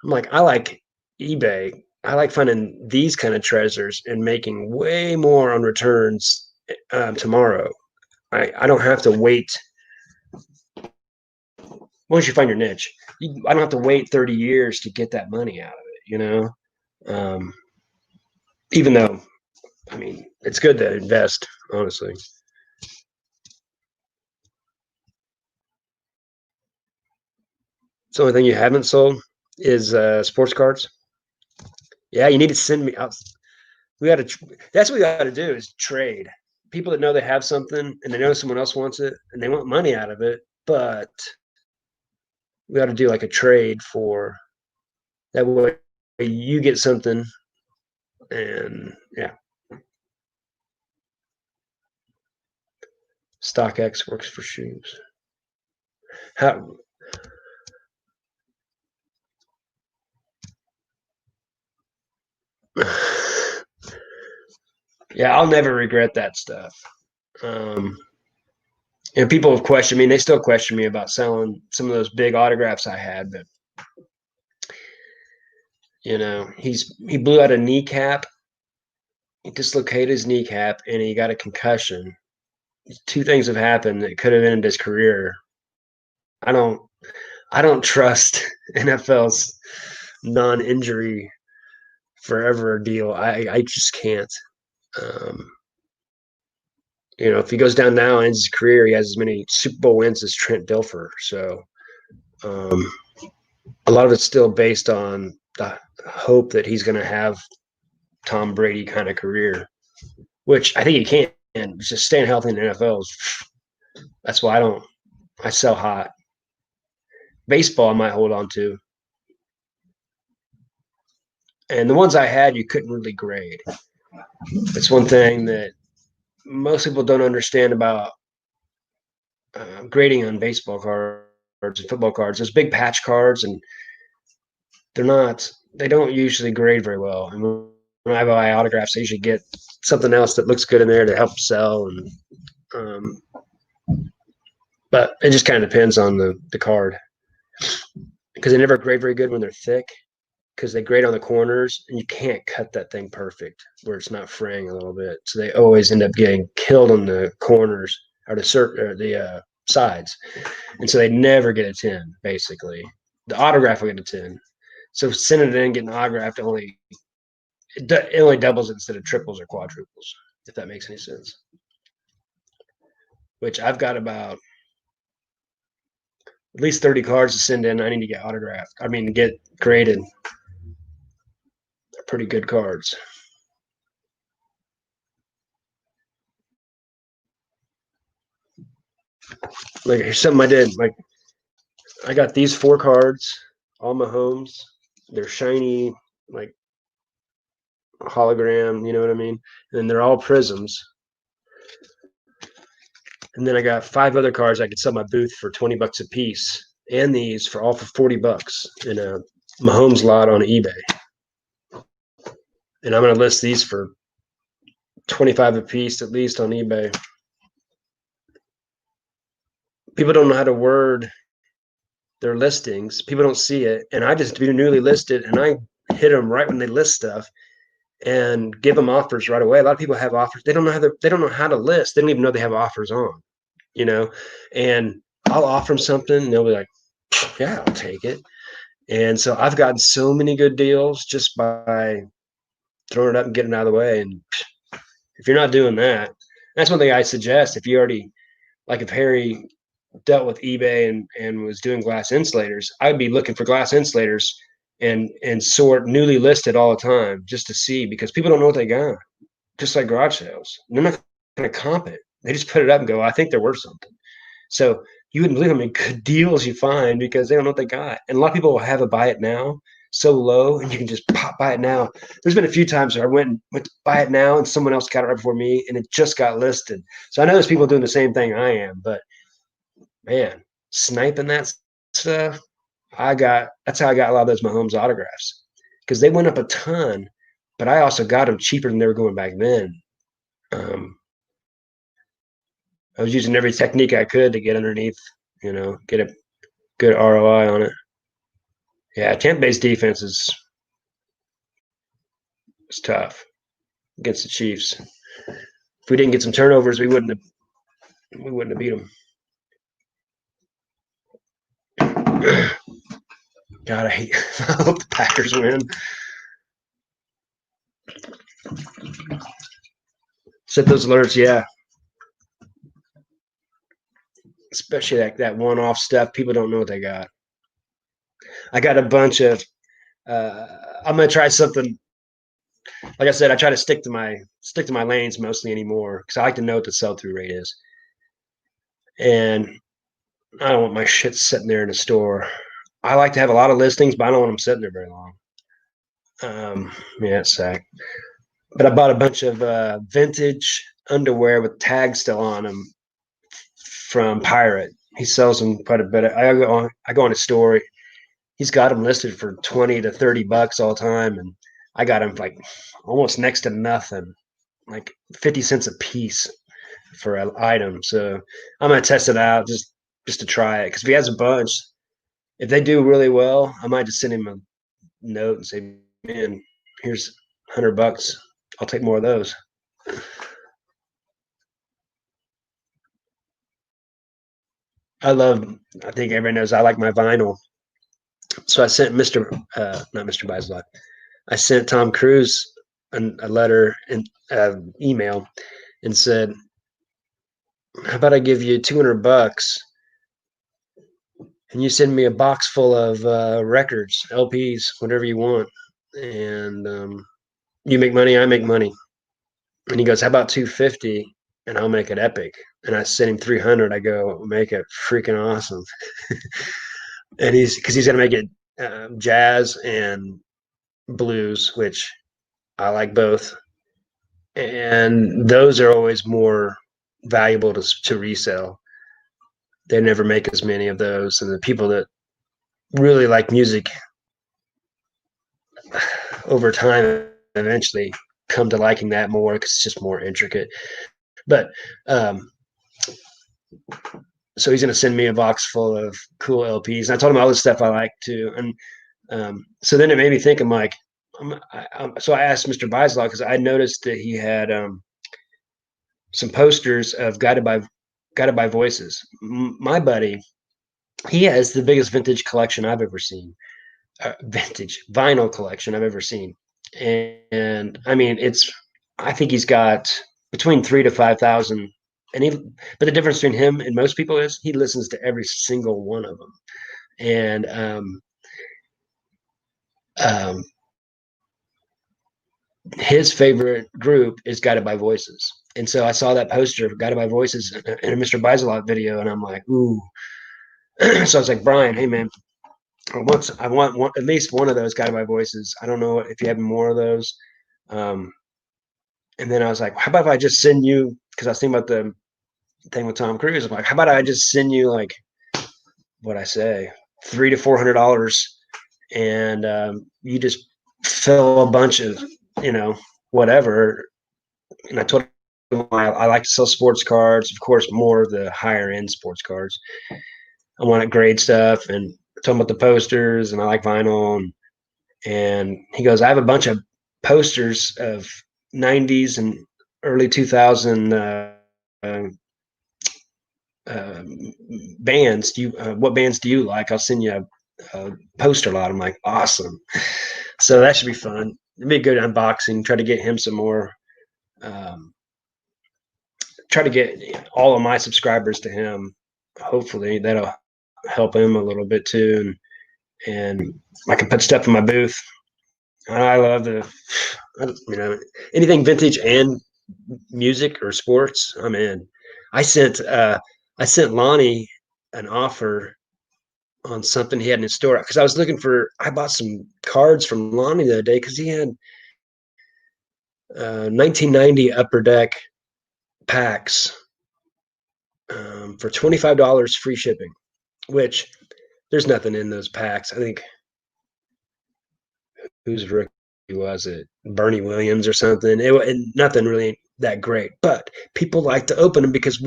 I'm like I like eBay. I like finding these kind of treasures and making way more on returns tomorrow. I don't have to wait. Once you find your niche, I don't have to wait 30 years to get that money out of it. Um, even though, I mean, it's good to invest, honestly. It's the only thing you haven't sold is sports cards. Yeah, you need to send me out. We got to. That's what we got to do is trade. People that know they have something and they know someone else wants it and they want money out of it, but we got to do like a trade for that way you get something and yeah. StockX works for shoes. How yeah, I'll never regret that stuff. Um, And people have questioned me, and they still question me about selling some of those big autographs I had, but he blew out a kneecap. He dislocated his kneecap, and he got a concussion. Two things have happened that could have ended his career. I don't I don't trust NFL's non-injury forever deal. I just can't. Um, if he goes down now and ends his career, he has as many Super Bowl wins as Trent Dilfer. So um, a lot of it's still based on the hope that he's going to have Tom Brady kind of career, which I think he can. Just staying healthy in the NFL that's why I sell hot. Baseball, I might hold on to. And the ones I had, you couldn't really grade. It's one thing that most people don't understand about grading on baseball cards and football cards. There's big patch cards, and they don't usually grade very well. And when I buy autographs, I usually get something else that looks good in there to help sell. And but it just kind of depends on the card, because they never grade very good when they're thick, because they grade on the corners and you can't cut that thing perfect where it's not fraying a little bit. So they always end up getting killed on the corners or the sides. And so they never get a 10, basically. The autograph will get a 10. So sending it in, getting autographed it only doubles instead of triples or quadruples, if that makes any sense. Which I've got about at least 30 cards to send in. I need to get autographed. I mean, get graded. They're pretty good cards. Like, here's something I did. Like, I got these 4 cards, all Mahomes. They're shiny, like hologram, you know what I mean? And they're all prisms. And then I got 5 other cards I could sell my booth for $20 a piece, and these for $40 in a Mahomes lot on eBay. And I'm going to list these for 25 a piece at least on eBay. People don't know how to word their listings. People don't see it, and I just do newly listed, and I hit them right when they list stuff and give them offers right away. A lot of people have offers. They don't know how to list. They don't even know they have offers on, and I'll offer them something and they'll be like, yeah, I'll take it. And so I've gotten so many good deals just by throwing it up and getting it out of the way. And if you're not doing that, that's one thing I suggest. If you already, like if Harry dealt with eBay and was doing glass insulators, I'd be looking for glass insulators and sort newly listed all the time just to see, because people don't know what they got. Just like garage sales, they're not going to comp it. They just put it up and go, I think they're worth something. So you wouldn't believe how many good deals you find because they don't know what they got. And a lot of people will have a buy it now so low, and you can just buy it now. There's been a few times where I went to buy it now and someone else got it right before me and it just got listed. So I know there's people doing the same thing I am, but man, sniping that stuff, that's how I got a lot of those Mahomes autographs, because they went up a ton, but I also got them cheaper than they were going back then. I was using every technique I could to get underneath, get a good ROI on it. Yeah, Tampa-based defense is tough against the Chiefs. If we didn't get some turnovers, we wouldn't have beat them. God, I hope the Packers win. Set those alerts, yeah. Especially that one-off stuff. People don't know what they got. I got a bunch of. I'm gonna try something. Like I said, I try to stick to my lanes mostly anymore, because I like to know what the sell-through rate is, and I don't want my shit sitting there in the store. I like to have a lot of listings, but I don't want them sitting there very long. Yeah, it's sad. But I bought a bunch of vintage underwear with tags still on them from Pirate. He sells them quite a bit. I go on his store. He's got them listed for $20 to $30 all the time, and I got them like almost next to nothing, like 50 cents a piece. for an item. So I'm gonna test it out just to try it. Because if he has a bunch, if they do really well, I might just send him a note and say, "Man, here's $100. I'll take more of those." I love. I think everybody knows I like my vinyl. So I sent not Mr. Bislot. I sent Tom Cruise a letter and email and said, "How about I give you $200 and you send me a box full of records, LPs, whatever you want, and you make money, I make money." And he goes, "How about 250 and I'll make it epic?" And I sent him 300. I go, "Make it freaking awesome." And he's gonna make it jazz and blues, which I like both, and those are always more valuable to resell. They never make as many of those, and the people that really like music over time eventually come to liking that more because it's just more intricate. But so he's going to send me a box full of cool LPs. And I told him all this stuff I like too. And so then it made me think, I'm like, so I asked Mr. Bislaw because I noticed that he had some posters of Guided by Voices. My buddy, he has the biggest vintage collection I've ever seen, vintage vinyl collection I've ever seen. And I mean, I think he's got between 3 to 5,000. But the difference between him and most people is he listens to every single one of them. And um, his favorite group is Guided by Voices. And so I saw that poster of Guided by Voices in a Mr. Bisalot video, and I'm like, ooh. So I was like, Brian, hey man, I want one, at least one of those Guided by Voices. I don't know if you have more of those. Um, and then I was like, how about if I just send you? Because I was thinking about the thing with Tom Cruise. I'm like, how about I just send you like what I say, $300 to $400, and you just fill a bunch of whatever. And I told him I like to sell sports cards, of course, more of the higher end sports cards. I want to grade stuff, and talking about the posters, and I like vinyl. And he goes, I have a bunch of posters of 90s and early 2000 bands. What bands do you like? I'll send you a poster lot. I'm like, awesome. So that should be fun. It'd be a good unboxing. Try to get him some more. Try to get all of my subscribers to him. Hopefully that'll help him a little bit too. And I can put stuff in my booth. I love anything vintage and music or sports. I'm in. I sent Lonnie an offer on something he had in his store because I bought some cards from Lonnie the other day because he had 1990 Upper Deck packs for $25 free shipping, which there's nothing in those packs. I think whose rookie was it? Bernie Williams or something. Nothing really that great, but people like to open them because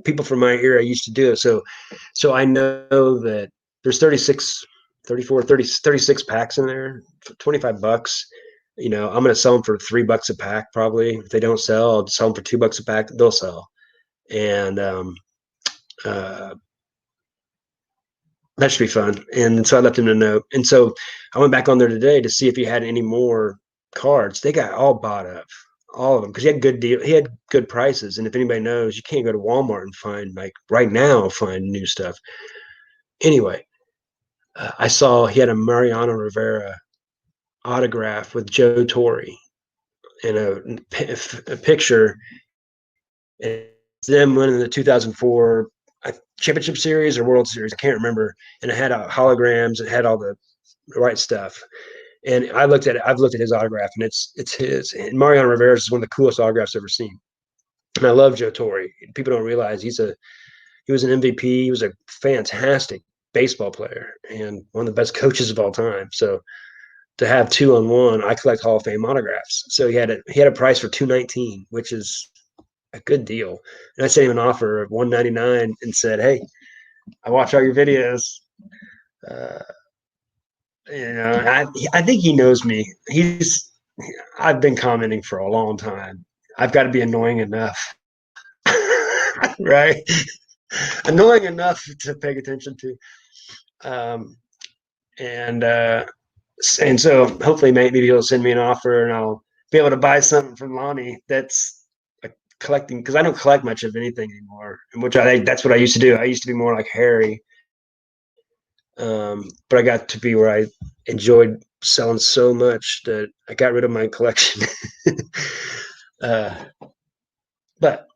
people from my era used to do it. So I know that there's 36, 34, 30, 36 packs in there for $25. I'm going to sell them for $3 a pack. Probably if they don't sell, I'll sell them for $2 a pack. They'll sell. And, that should be fun. And so I left him a note. And so I went back on there today to see if he had any more cards. They got all bought up, all of them, because he had good deal. He had good prices. And if anybody knows, you can't go to Walmart and find find new stuff. Anyway, I saw he had a Mariano Rivera autograph with Joe Torre in a picture. It's them winning the 2004 championship series or World Series. I can't remember. And it had holograms. It had all the right stuff. And I've looked at his autograph, and it's his. And Mariano Rivera is one of the coolest autographs I've ever seen. And I love Joe Torre. People don't realize he was an MVP. He was a fantastic baseball player and one of the best coaches of all time. So to have 2-on-1, I collect Hall of Fame autographs. So he had a price for $219, which is a good deal. And I sent him an offer of $199 and said, "Hey, I watch all your videos. Uh, I think he knows me. I've been commenting for a long time. I've got to be annoying enough, right? Annoying enough to pay attention to. Um, and and so hopefully maybe he'll send me an offer and I'll be able to buy something from Lonnie that's like collecting, because I don't collect much of anything anymore, which I think that's what I used to do. I used to be more like Harry, but I got to be where I enjoyed selling so much that I got rid of my collection. uh, but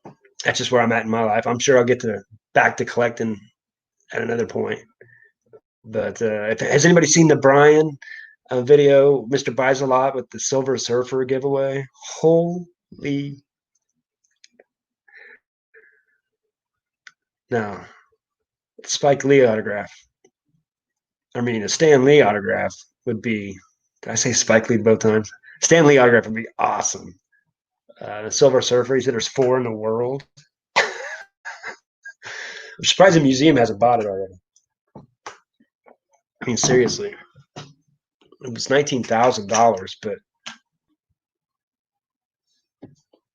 that's just where I'm at in my life. I'm sure I'll get to back to collecting at another point. But has anybody seen the Brian video, Mr. Buys a Lot with the Silver Surfer giveaway? Holy no. Spike Lee autograph. I mean, a Stan Lee autograph would be, did I say Spike Lee both times? Stan Lee autograph would be awesome. The Silver Surfer, he said there's 4 in the world. I'm surprised the museum hasn't bought it already. I mean, seriously. It was $19,000, but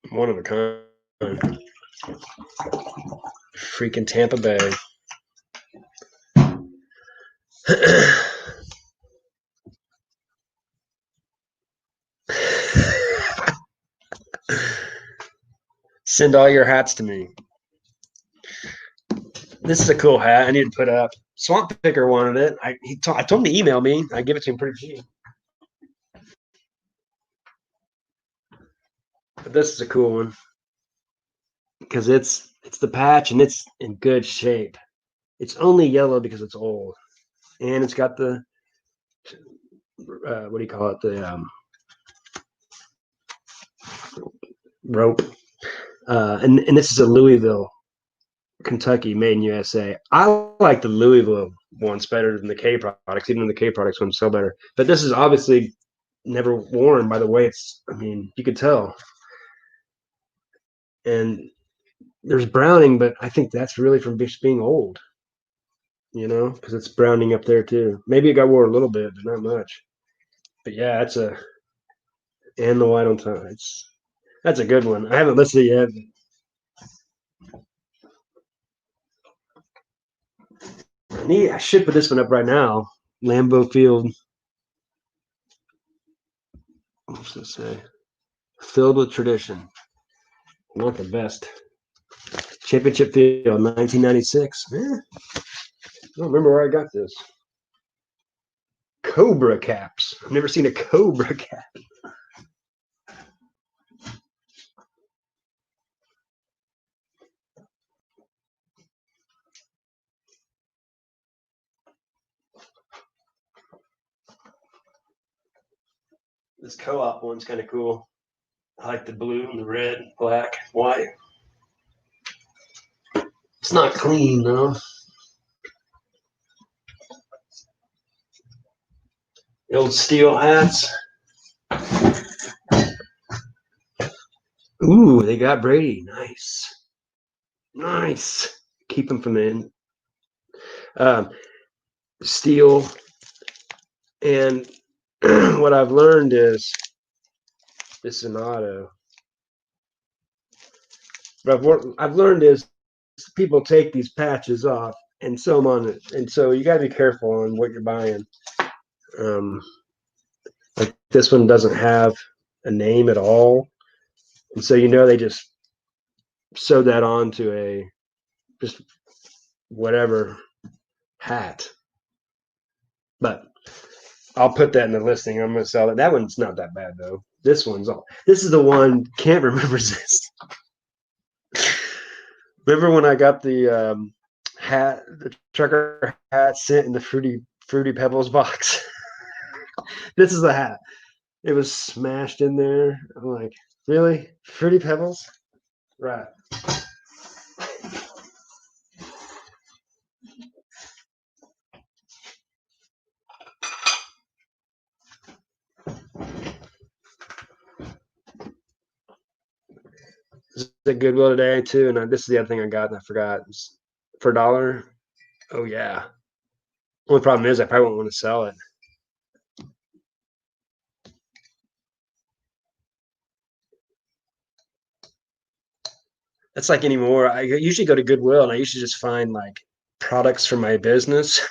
one of a kind. Freaking Tampa Bay. Send all your hats to me. This is a cool hat I need to put up. Swamp Picker wanted it. I told him to email me. I give it to him pretty cheap. But this is a cool one because it's the patch and it's in good shape. It's only yellow because it's old, and it's got the what do you call it? The rope. And this is a Louisville, Kentucky, made in USA. I like the Louisville ones better than the K products, even though the K products ones sell better. But this is obviously never worn by the way it's. I mean, you could tell. And there's browning, but I think that's really from just being old. Because it's browning up there too. Maybe it got worn a little bit, but not much. But yeah, it's a and the white on top. That's a good one. I haven't listed it yet. I should put this one up right now. Lambeau Field. What's this say? Filled with tradition. Not the best. Championship Field, 1996. I don't remember where I got this. Cobra caps. I've never seen a Cobra cap. This co-op one's kind of cool. I like the blue and the red, black, white. It's not clean though. The old steel hats. Ooh, they got Brady. Nice. Nice. Keep them from the end. Steel. And what I've learned is this is an auto. But I've learned is people take these patches off and sew them on it. And so you got to be careful on what you're buying. Like this one doesn't have a name at all. And so they just sewed that onto a just whatever hat. But I'll put that in the listing. I'm going to sell it. That one's not that bad though. This is the one. Can't remember this. Remember when I got the hat, the trucker hat sent in the fruity pebbles box? This is the hat. It was smashed in there. I'm like, really? Fruity pebbles? Right. at Goodwill today too, and this is the other thing I got and I forgot. It's for $1. Oh yeah. Only problem is I probably won't want to sell it. That's like anymore. I usually go to Goodwill and I usually just find like products for my business,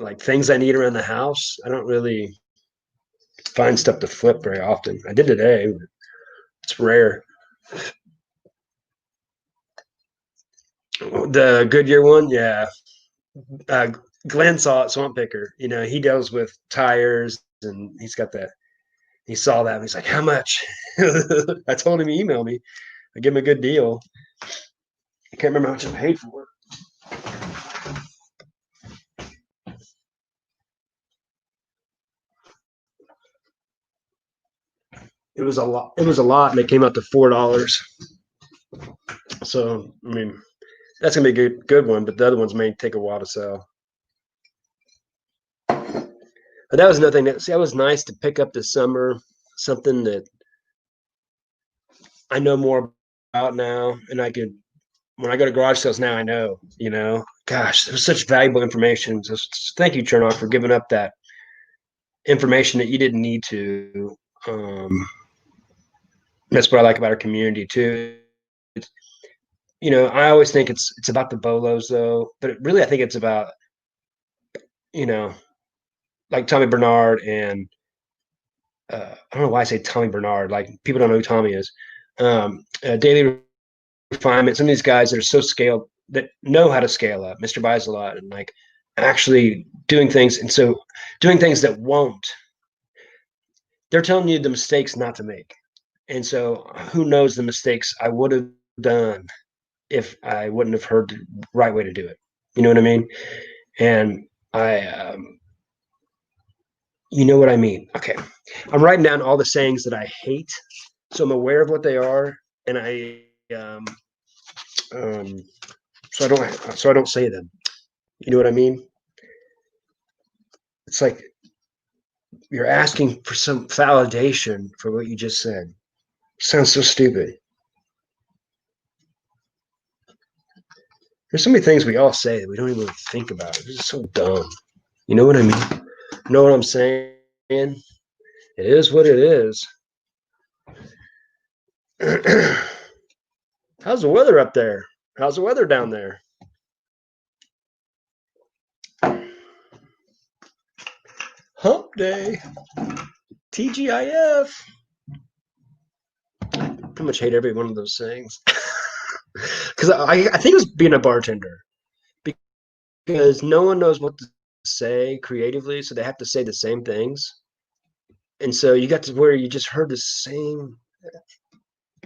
like things I need around the house. I don't really find stuff to flip very often. I did today. It's rare. The Goodyear one, yeah. Uh, Glenn saw it, Swamp Picker. He deals with tires and he's got that. He saw that and he's like, "How much?" I told him, email me. I give him a good deal. I can't remember how much I paid for it. It was a lot. It was a lot, and it came out to $4. So I mean, that's gonna be a good one, but the other ones may take a while to sell. But that was another thing that was nice to pick up this summer, something that I know more about now, and I could when I go to garage sales now, I know. Gosh, it was such valuable information. So thank you, Chernoff, for giving up that information that you didn't need to. That's what I like about our community too. I always think it's about the bolos though, but really I think it's about you know like Tommy Bernard and I don't know why I say Tommy Bernard. Like people don't know who Tommy is. Daily Refinement. Some of these guys that are so scaled that know how to scale up. Mr. Buys a lot and like actually doing things, and so doing things that won't. They're telling you the mistakes not to make, and so who knows the mistakes I would have done if I wouldn't have heard the right way to do it. You know what I mean? And you know what I mean? Okay. I'm writing down all the sayings that I hate, so I'm aware of what they are, and um, so I don't say them. You know what I mean? It's like you're asking for some validation for what you just said. Sounds so stupid. There's so many things we all say that we don't even think about. It's just so dumb. You know what I mean? You know what I'm saying? It is what it is. How's the weather up there? How's the weather down there? Hump day. TGIF. I pretty much hate every one of those sayings. Because I think it was being a bartender. Because no one knows what to say creatively, so they have to say the same things. And so you got to where you just heard the same.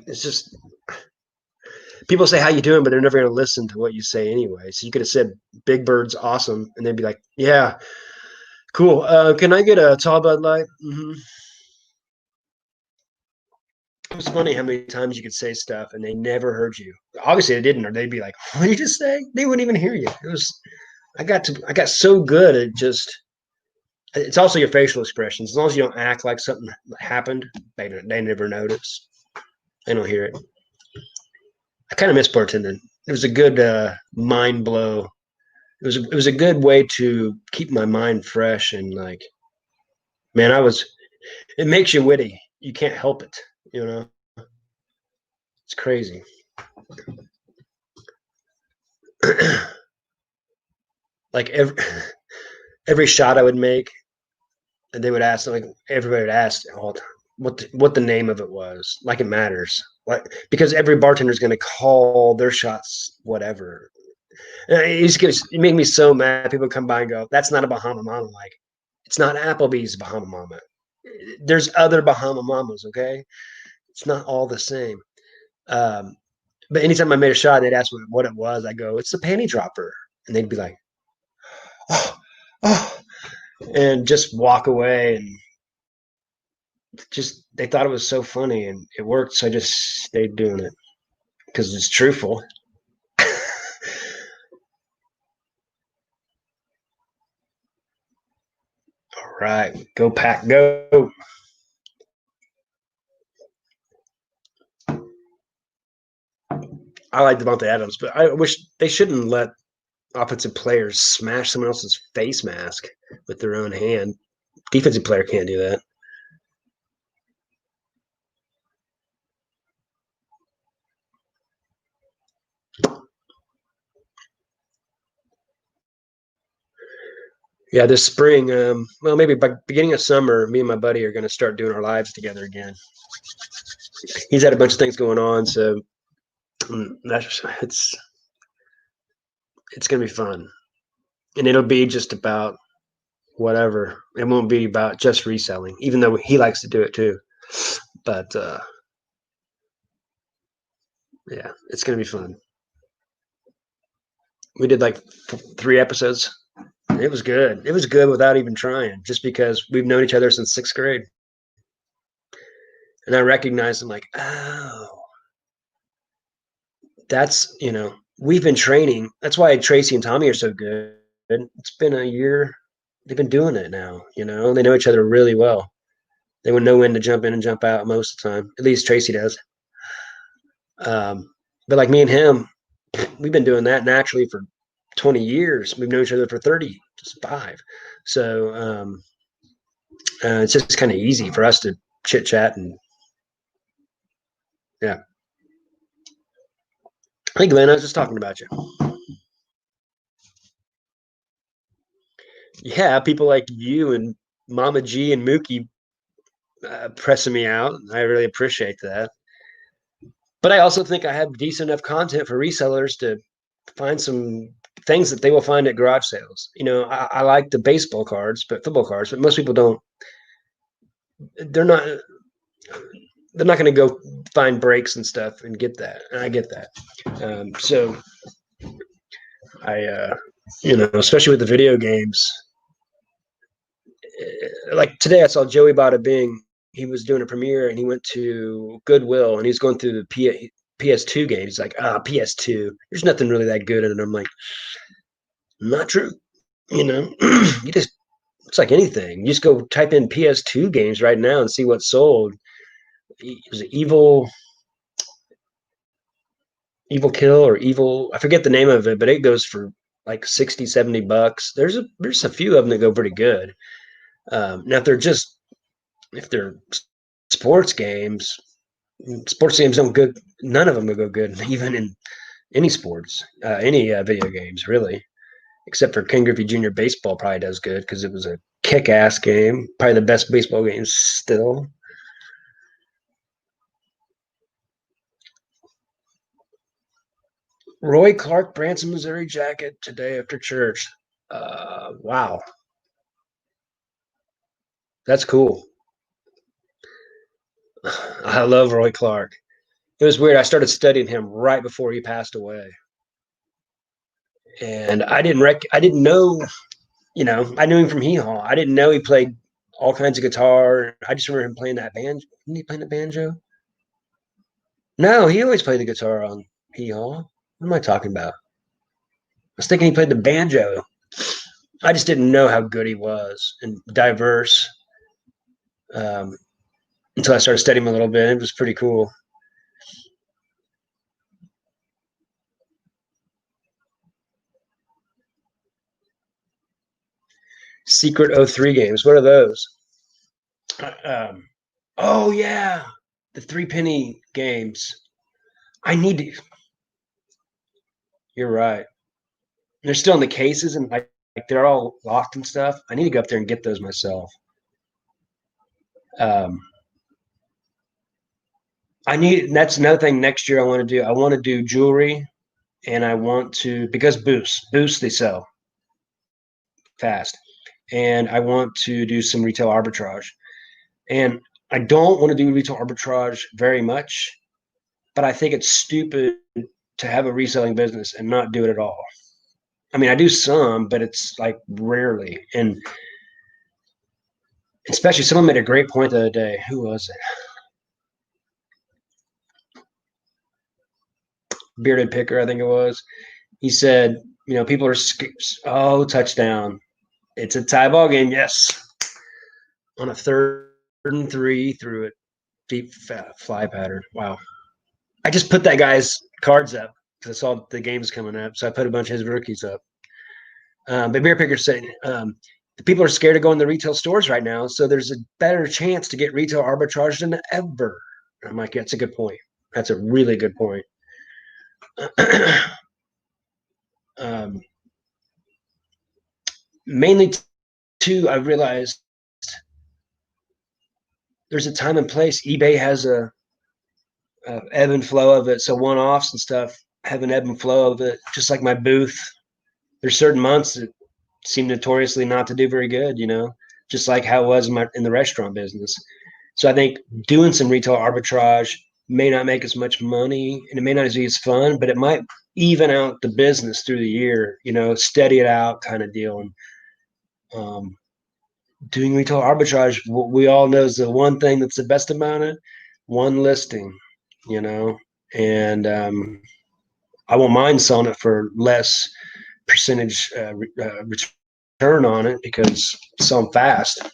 It's just people say how you doing, but they're never going to listen to what you say anyway. So you could have said Big Bird's awesome, and they'd be like, "Yeah, cool. Can I get a tall Bud Light?" Mm-hmm. It was funny how many times you could say stuff and they never heard you. Obviously, they didn't, or they'd be like, "What did you just say?" They wouldn't even hear you. It was I got so good at just. It's also your facial expressions. As long as you don't act like something happened, they never notice. They don't hear it. I kind of miss bartending. It was a good mind blow. It was a good way to keep my mind fresh and like, man, I was. It makes you witty. You can't help it. You know, it's crazy. Like every shot I would make, and they would ask, like everybody would ask all the time, what the name of it was. Like it matters. Like because every bartender is going to call their shots whatever. And it made me so mad. People come by and go, "That's not a Bahama Mama." Like, it's not Applebee's Bahama Mama. There's other Bahama Mamas. Okay, it's not all the same. Um, but anytime I made a shot, they'd ask what it was. I go, "It's the panty dropper," and they'd be like, "Oh, oh," and just walk away. And just they thought it was so funny, and it worked. So I just stayed doing it because it's truthful. All right, go pack, go. I like Devontae Adams, but I wish they shouldn't let offensive players smash someone else's face mask with their own hand. Defensive player can't do that. Yeah, this spring, well, maybe by beginning of summer, me and my buddy are going to start doing our lives together again. He's had a bunch of things going on, so that's it's going to be fun, and it'll be just about whatever. It won't be about just reselling, even though he likes to do it too. But yeah, it's going to be fun. We did like 3 episodes. It was good. It was good without even trying, just because we've known each other since 6th grade. And I recognized, I'm like, oh, that's, we've been training. That's why Tracy and Tommy are so good. It's been a year. They've been doing it now, they know each other really well. They would know when to jump in and jump out most of the time. At least Tracy does. But like me and him, we've been doing that naturally for 20 years. We've known each other for 35. So it's just kind of easy for us to chit chat and yeah. Hey, Glenn, I was just talking about you. Yeah, people like you and Mama G and Mookie pressing me out. I really appreciate that. But I also think I have decent enough content for resellers to find some things that they will find at garage sales. I like the baseball cards, but football cards, but most people don't. They're not. They're not going to go find breaks and stuff and get that. And I get that. So I, especially with the video games, like today I saw Joey Bada Bing. He was doing a premiere and he went to Goodwill and he was going through the PS2 games. He's like, PS2. There's nothing really that good in it. I'm like, not true. You just, it's like anything. You just go type in PS2 games right now and see what's sold. It was Evil Kill or Evil, I forget the name of it, but it goes for like 60, $70. There's a few of them that go pretty good. Now if they're sports games, don't good. None of them will go good, even in any sports, any video games, really, except for Ken Griffey Jr. Baseball probably does good because it was a kick-ass game, probably the best baseball game still. Roy Clark, Branson, Missouri jacket today after church. Wow, that's cool. I love Roy Clark. It was weird. I started studying him right before he passed away, and I didn't know. I knew him from Hee Haw. I didn't know he played all kinds of guitar. I just remember him playing that banjo. Didn't he play the banjo? No, he always played the guitar on Hee Haw. What am I talking about? I was thinking he played the banjo. I just didn't know how good he was and diverse um, until I started studying him a little bit. It was pretty cool. Secret 03 games. What are those? Um, oh, yeah. The 3 penny games. I need to. You're right. They're still in the cases and like they're all locked and stuff. I need to go up there and get those myself. Um, that's another thing next year I want to do. I want to do jewelry and I want to, because boosts they sell fast. And I want to do some retail arbitrage. And I don't want to do retail arbitrage very much, but I think it's stupid to have a reselling business and not do it at all. I mean, I do some, but it's like rarely. And especially someone made a great point the other day. Who was it? Bearded Picker, I think it was. He said, people are touchdown. It's a tie ball game. Yes. On a 3rd and 3 through it, deep fly pattern. Wow. I just put that guy's cards up because I saw the games coming up. So I put a bunch of his rookies up. But Beer Picker's saying the people are scared of going to retail stores right now, so there's a better chance to get retail arbitrage than ever. I'm like, that's a good point. That's a really good point. Mainly, too, I realized there's a time and place. eBay has a ebb and flow of it. So one-offs and stuff have an ebb and flow of it. Just like my booth, there's certain months that seem notoriously not to do very good, just like how it was in the restaurant business. So I think doing some retail arbitrage may not make as much money and it may not be as fun, but it might even out the business through the year, steady it out kind of deal. And doing retail arbitrage, what we all know is the one thing that's the best about it, one listing, and I won't mind selling it for less percentage return on it because sell them fast.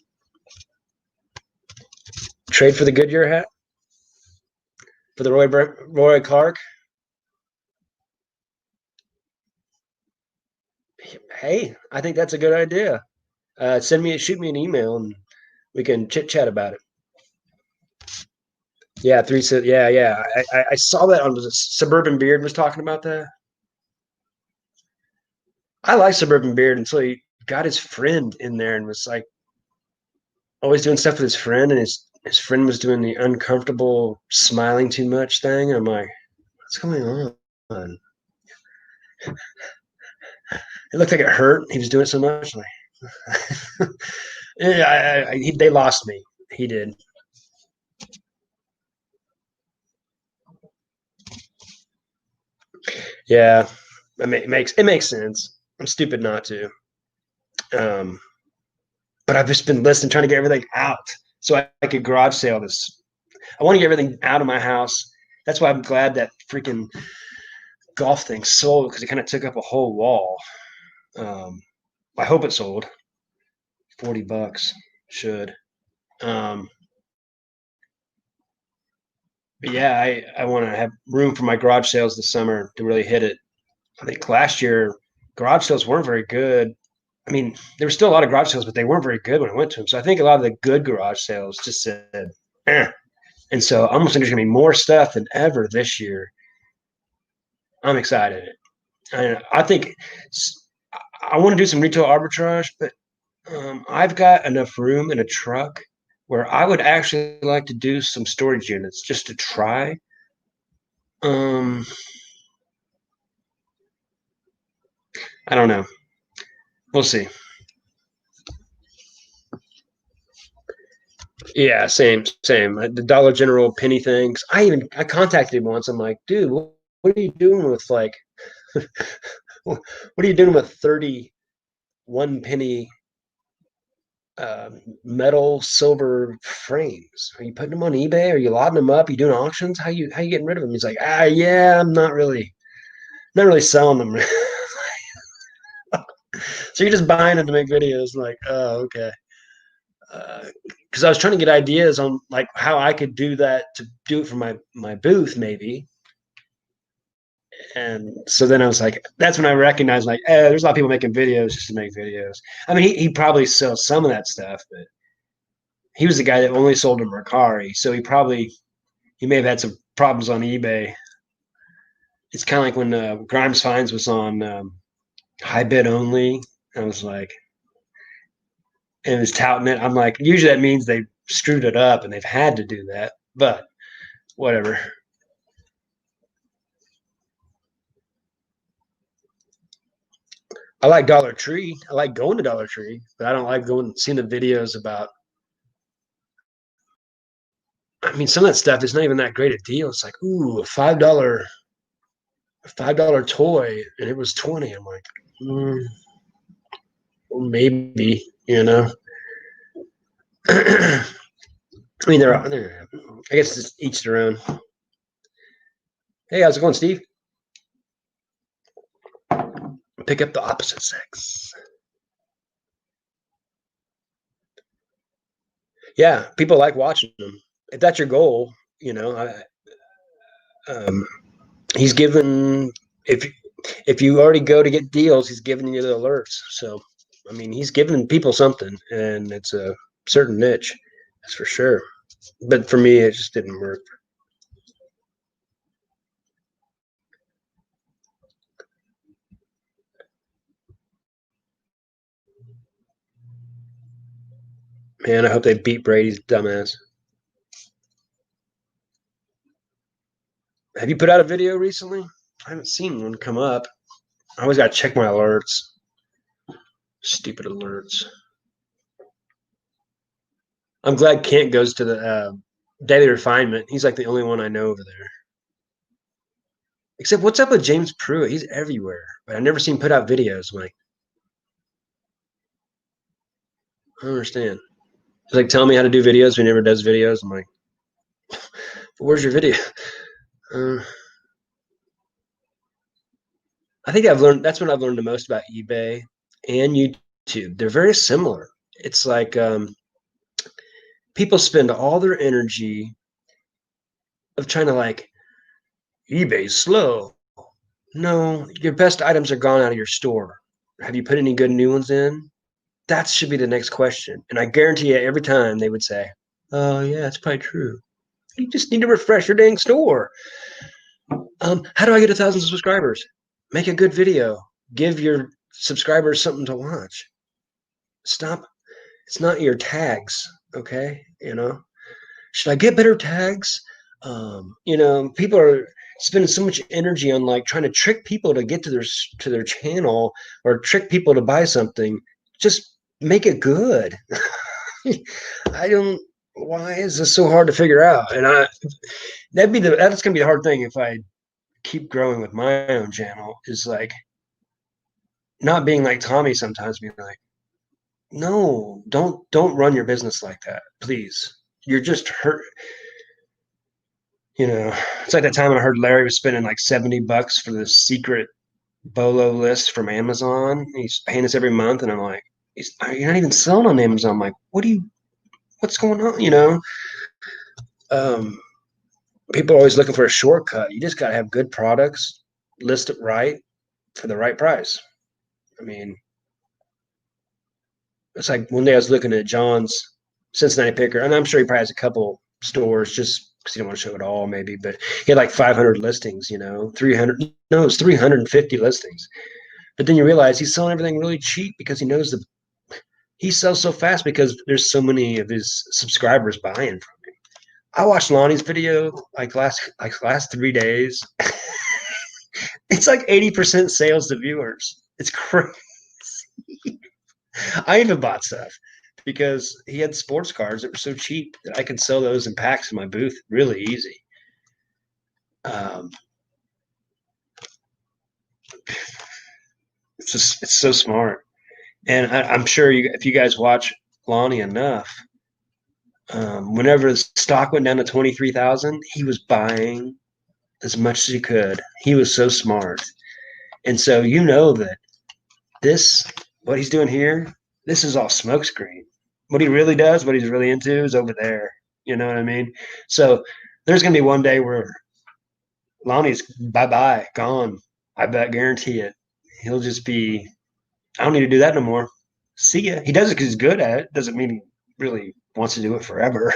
Trade for the Goodyear hat for the Roy Clark. Hey, I think that's a good idea. Shoot me an email and we can chit chat about it. Yeah, yeah. I saw that on Suburban Beard was talking about that. I like Suburban Beard until he got his friend in there and was like always doing stuff with his friend, and his friend was doing the uncomfortable smiling too much thing. I'm like, what's going on? It looked like it hurt. He was doing so much. Like, yeah, they lost me. He did. Yeah, it makes sense. I'm stupid not to. But I've just been listening, trying to get everything out so I could garage sale this. I want to get everything out of my house. That's why I'm glad that freaking golf thing sold because it kind of took up a whole wall. I hope it sold. $40 should. But yeah, I want to have room for my garage sales this summer to really hit it. I think last year garage sales weren't very good. I mean, there were still a lot of garage sales, but they weren't very good when I went to them. So I think a lot of the good garage sales just said, eh. And so I almost think there's going to be more stuff than ever this year. I'm excited. I think I want to do some retail arbitrage, but I've got enough room in a truck where I would actually like to do some storage units just to try. I don't know. We'll see. Yeah, same. The Dollar General penny things. I contacted him once. I'm like, dude, what are you doing with like, what are you doing with 31 penny metal silver frames? Are you putting them on eBay? Are you lodding them up? Are you doing auctions? How you getting rid of them? He's like, yeah, I'm not really selling them. So you're just buying them to make videos. I'm like, oh, okay. Because I was trying to get ideas on like how I could do that to do it for my booth maybe. And so then I was like, that's when I recognized like, there's a lot of people making videos just to make videos. I mean, he probably sells some of that stuff, but he was the guy that only sold to Mercari, so he may have had some problems on eBay. It's kind of like when Grimes Finds was on high bid only. I was like, and was touting it. I'm like, usually that means they screwed it up and they've had to do that, but whatever. I like Dollar Tree. I like going to Dollar Tree, but I don't like going seeing the videos about. I mean, some of that stuff is not even that great a deal. It's like, ooh, a $5 toy, and it was 20. I'm like, well, maybe, I mean, they're. I guess it's each their own. Hey, how's it going, Steve? Pick up the opposite sex. Yeah, people like watching them. If that's your goal, he's given if if you already go to get deals, he's giving you the alerts. So, I mean, he's giving people something, and it's a certain niche, that's for sure. But for me, it just didn't work. Man, I hope they beat Brady's dumbass. Have you put out a video recently? I haven't seen one come up. I always got to check my alerts. Stupid alerts. I'm glad Kent goes to the daily refinement. He's like the only one I know over there. Except, what's up with James Pruitt? He's everywhere, but I never seen him put out videos. I'm like, I don't understand. He's like telling me how to do videos, but he never does videos. I'm like, where's your video? Uh, I think I've learned that's what I've learned the most about eBay and YouTube. They're very similar. It's like people spend all their energy of trying to like eBay's slow. No, your best items are gone out of your store. Have you put any good new ones in? That should be the next question. And I guarantee you, every time they would say, "Oh yeah, that's probably true. You just need to refresh your dang store." How do I get 1,000 subscribers? Make a good video. Give your subscribers something to watch. Stop. It's not your tags, okay? Should I get better tags? People are spending so much energy on like trying to trick people to get to their channel or trick people to buy something. Just make it good. I don't. Why is this so hard to figure out? And that's gonna be the hard thing if I keep growing with my own channel. Is like not being like Tommy sometimes, being like, no, don't run your business like that, please. You're just hurt. It's like that time when I heard Larry was spending like $70 for the secret Bolo list from Amazon. He's paying us every month, and I'm like, you're not even selling on Amazon. I'm like, what's going on? Um, People are always looking for a shortcut. You just got to have good products, list it right for the right price. I mean, it's like one day I was looking at John's Cincinnati Picker, and I'm sure he probably has a couple stores just because he don't want to show it all, maybe, but he had like 500 listings, 300, no, it's 350 listings. But then you realize he's selling everything really cheap because he sells so fast because there's so many of his subscribers buying from him. I watched Lonnie's video last 3 days. It's like 80% sales to viewers. It's crazy. I even bought stuff because he had sports cars that were so cheap that I could sell those in packs in my booth really easy. Um, it's so smart, and I'm sure if you guys watch Lonnie enough, whenever the stock went down to 23,000, he was buying as much as he could. He was so smart, and so that what he's doing here, this is all smokescreen. What he really does, what he's really into, is over there. You know what I mean? So there's gonna be one day where Lonnie's bye gone. I bet, guarantee it. He'll just be. I don't need to do that no more. See ya. He does it because he's good at it. Doesn't mean he really wants to do it forever.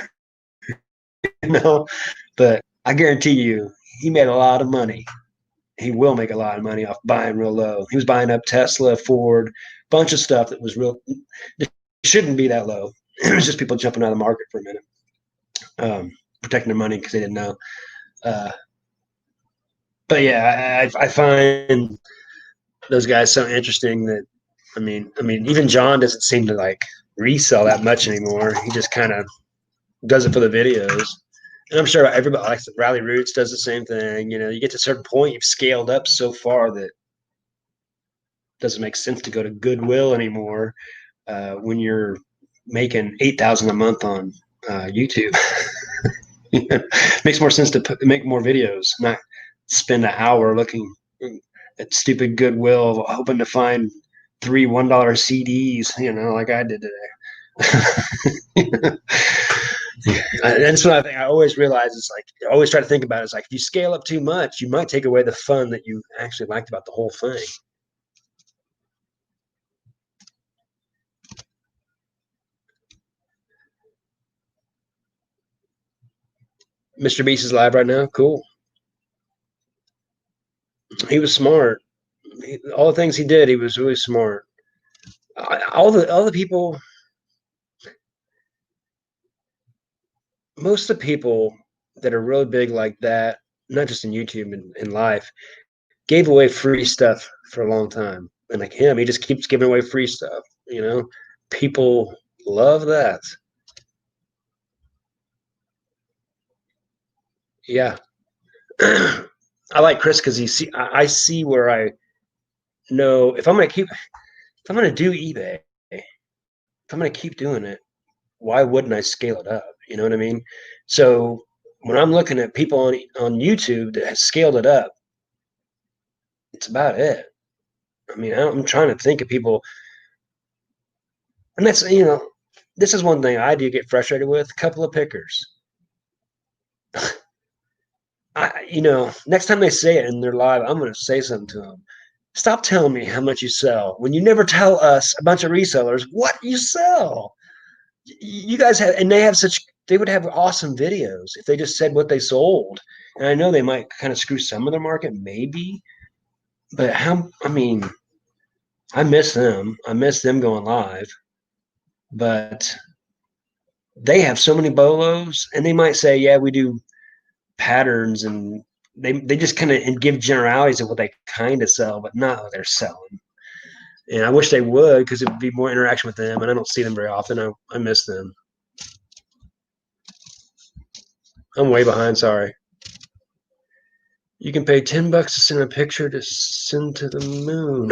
But I guarantee you, he made a lot of money. He will make a lot of money off buying real low. He was buying up Tesla, Ford, bunch of stuff that was real. It shouldn't be that low. It was just people jumping out of the market for a minute, protecting their money because they didn't know. But yeah, I find those guys so interesting that even John doesn't seem to like resell that much anymore. He just kind of does it for the videos. And I'm sure everybody likes it. Riley Roots does the same thing. You get to a certain point, you've scaled up so far that it doesn't make sense to go to Goodwill anymore when you're making $8,000 a month on YouTube. Makes more sense to make more videos, not spend an hour looking at stupid Goodwill, hoping to find 3 $1 CDs, like I did today. And that's what I think. I always realize is like, I always try to think about it. It's like, if you scale up too much, you might take away the fun that you actually liked about the whole thing. Mr. Beast is live right now. Cool. He was smart. All the things he did, he was really smart. All the people, most of the people that are really big like that, not just in YouTube and in life, gave away free stuff for a long time. And like him, he just keeps giving away free stuff. You know, people love that. Yeah. I like Chris because I see where I know if I'm gonna do eBay, if I'm gonna keep doing it, why wouldn't I scale it up? You know what I mean? So when I'm looking at people on YouTube that has scaled it up, it's about it. I mean, I'm trying to think of people, and that's this is one thing I do get frustrated with. A couple of pickers. Next time they say it in their live, I'm going to say something to them. Stop telling me how much you sell when you never tell us, a bunch of resellers, what you sell. You guys have, and they would have awesome videos if they just said what they sold. And I know they might kind of screw some of the market, maybe, but I mean, I miss them. I miss them going live, but they have so many bolos, and they might say, yeah, we do patterns, and they just kind of give generalities of what they kind of sell, but not what they're selling. And I wish they would, because it would be more interaction with them, and I don't see them very often. I miss them. I'm way behind. Sorry. You can pay $10 to send a picture to send to the moon.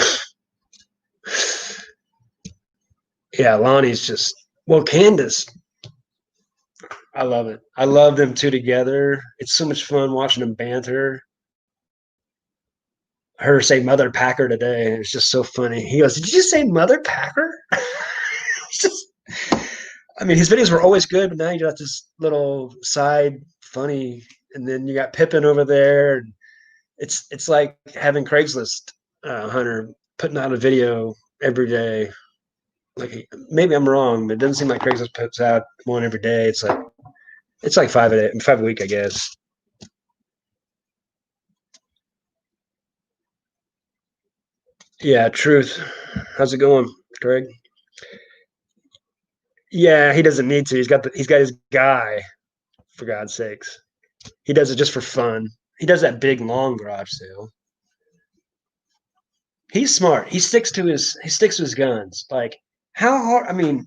Yeah, Lonnie's just Candace. I love it. I love them two together. It's so much fun watching them banter. Her say Mother Packer today. It's just so funny. He goes, "Did you just say Mother Packer?" It's just, I mean, his videos were always good, but now you got this little side funny, and then you got Pippin over there. And it's like having Craigslist Hunter putting out a video every day. Like maybe I'm wrong, but it doesn't seem like Craigslist puts out one every day. It's like 5 a week, I guess. Yeah, truth. How's it going, Craig? Yeah, he doesn't need to. He's got his guy, for God's sakes. He does it just for fun. He does that big long garage sale. He's smart. He sticks to his guns. Like how hard? I mean,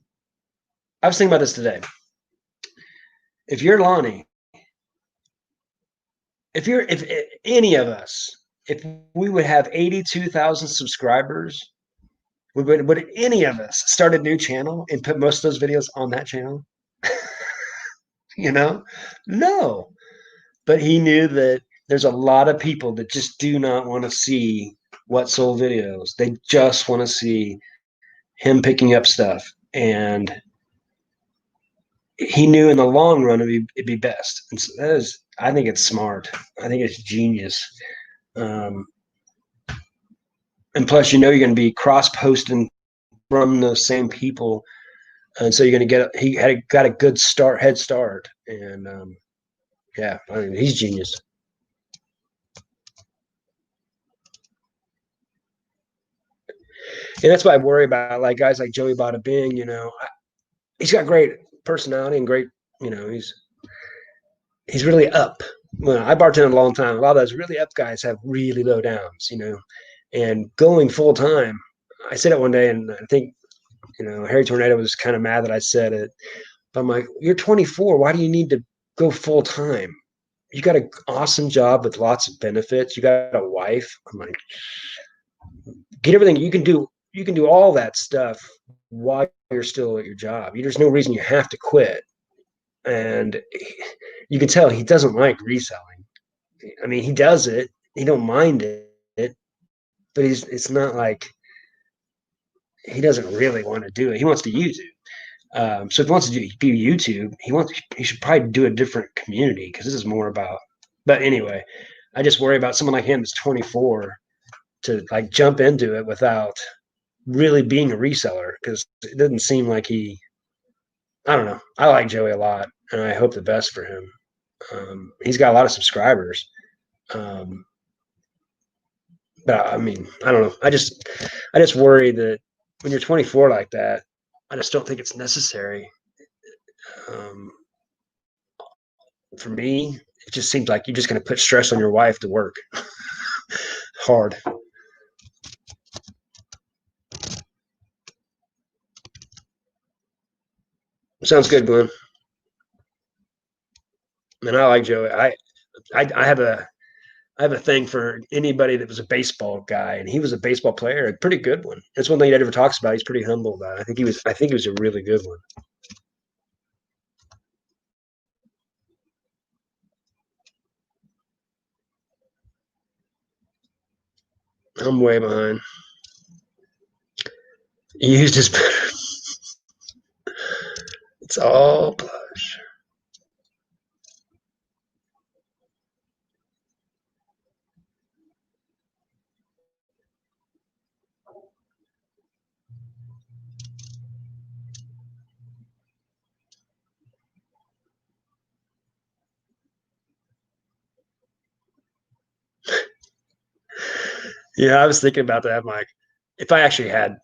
I was thinking about this today. If you're Lonnie, if any of us, if we would have 82,000 subscribers, would any of us start a new channel and put most of those videos on that channel? You know, no. But he knew that there's a lot of people that just do not want to see what sold videos. They just want to see him picking up stuff. And he knew in the long run it'd be best. And so I think it's smart. I think it's genius. Um, and plus, you're going to be cross posting from those same people. And so you're going to got a good head start. And yeah, I mean, he's genius. And that's why I worry about like guys like Joey Bada Bing. He's got great personality and great. He's really up. Well, I bartended a long time. A lot of those really up guys have really low downs. And going full time. I said it one day, and I think Harry Tornado was kind of mad that I said it. But I'm like, you're 24. Why do you need to go full time? You got an awesome job with lots of benefits. You got a wife. I'm like, get everything you can do. You can do all that stuff while you're still at your job. There's no reason you have to quit. And you can tell he doesn't like reselling. I mean, he does it. He don't mind it, but it's not like he doesn't really want to do it. He wants to use it. So if he wants to do YouTube, he should probably do a different community because this is more about. But anyway, I just worry about someone like him that's 24 to like jump into it without really being a reseller because it doesn't seem like he. I don't know. I like Joey a lot, and I hope the best for him. He's got a lot of subscribers, um, but I mean, I don't know. I just worry that when you're 24 like that, I just don't think it's necessary. Um, for me, it just seems like you're just going to put stress on your wife to work hard. Sounds good, Glenn. And I like Joey. I have a thing for anybody that was a baseball guy, and he was a baseball player, a pretty good one. That's one thing he never talks about. He's pretty humble about it. I think he was a really good one. I'm way behind. He used his it's all plush. Yeah, I was thinking about that. I'm like, if I actually had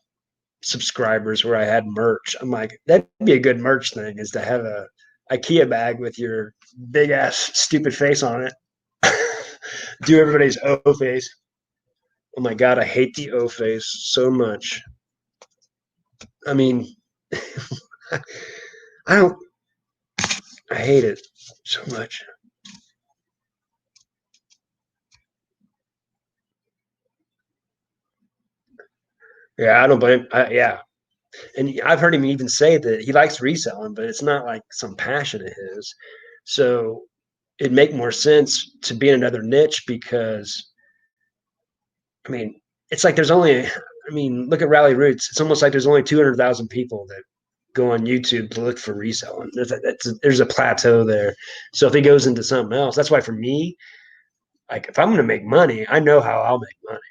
subscribers where I had merch, I'm like, that'd be a good merch thing is to have a IKEA bag with your big ass stupid face on it. Do everybody's O face. Oh my god, I hate the O face so much. I mean, I don't. I hate it so much. Yeah, I don't blame. Yeah, and I've heard him even say that he likes reselling, but it's not like some passion of his. So it'd make more sense to be in another niche because I mean, it's like there's only. I mean, look at Rally Roots. It's almost like there's only 200,000 people that go on YouTube to look for reselling. There's a plateau there. So if he goes into something else, that's why for me, like if I'm going to make money, I know how I'll make money.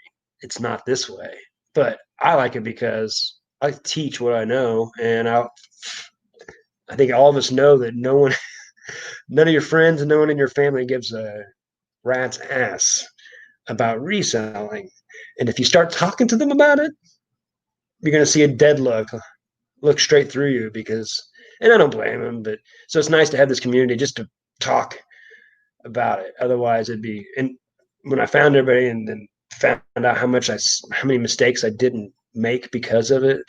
It's not this way, but I like it because I teach what I know, and I think all of us know that no one, none of your friends, and no one in your family gives a rat's ass about reselling. And if you start talking to them about it, you're going to see a dead look straight through you because, and I don't blame them, but so it's nice to have this community just to talk about it. Otherwise, it'd be, and when I found everybody and then found out how many mistakes I didn't make because of it,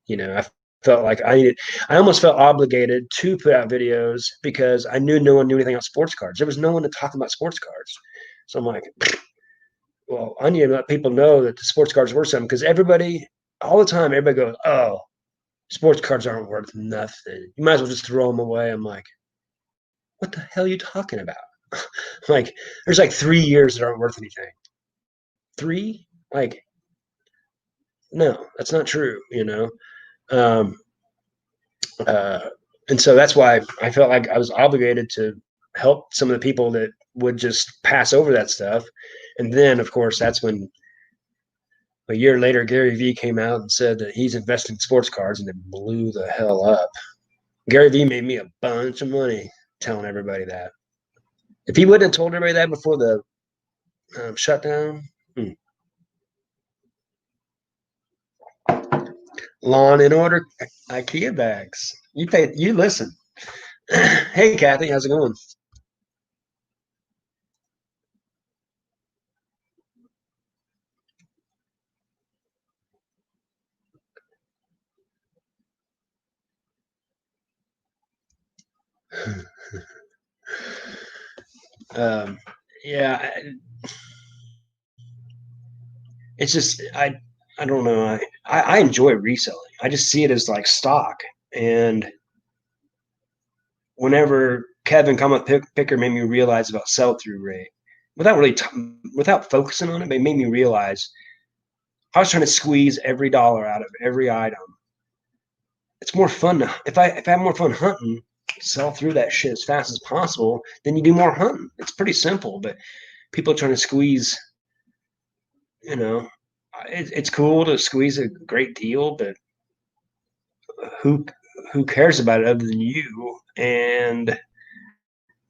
I felt like I almost felt obligated to put out videos because I knew no one knew anything about sports cards. There was no one to talk about sports cards. So I'm like, well, I need to let people know that the sports cards were something because all the time, everybody goes, oh, sports cards aren't worth nothing. You might as well just throw them away. I'm like, what the hell are you talking about? Like, there's like 3 years that aren't worth anything. Three? Like, no, that's not true. Um, uh, and so that's why I felt like I was obligated to help some of the people that would just pass over that stuff. And then, of course, that's when a year later, Gary Vee came out and said that he's invested in sports cards, and it blew the hell up. Gary Vee made me a bunch of money telling everybody that. If he wouldn't have told everybody that before the shutdown, lawn in order, IKEA bags. You listen. Hey, Kathy, how's it going? Um, yeah, it's just I don't know. I enjoy reselling. I just see it as like stock. And whenever Kevin Cometh Picker made me realize about sell through rate, without really without focusing on it, it made me realize I was trying to squeeze every dollar out of every item. it's more fun if I have more fun hunting, sell through that shit as fast as possible, then you do more hunting. It's pretty simple, but people are trying to squeeze, you know, it's cool to squeeze a great deal, but who who cares about it other than you? And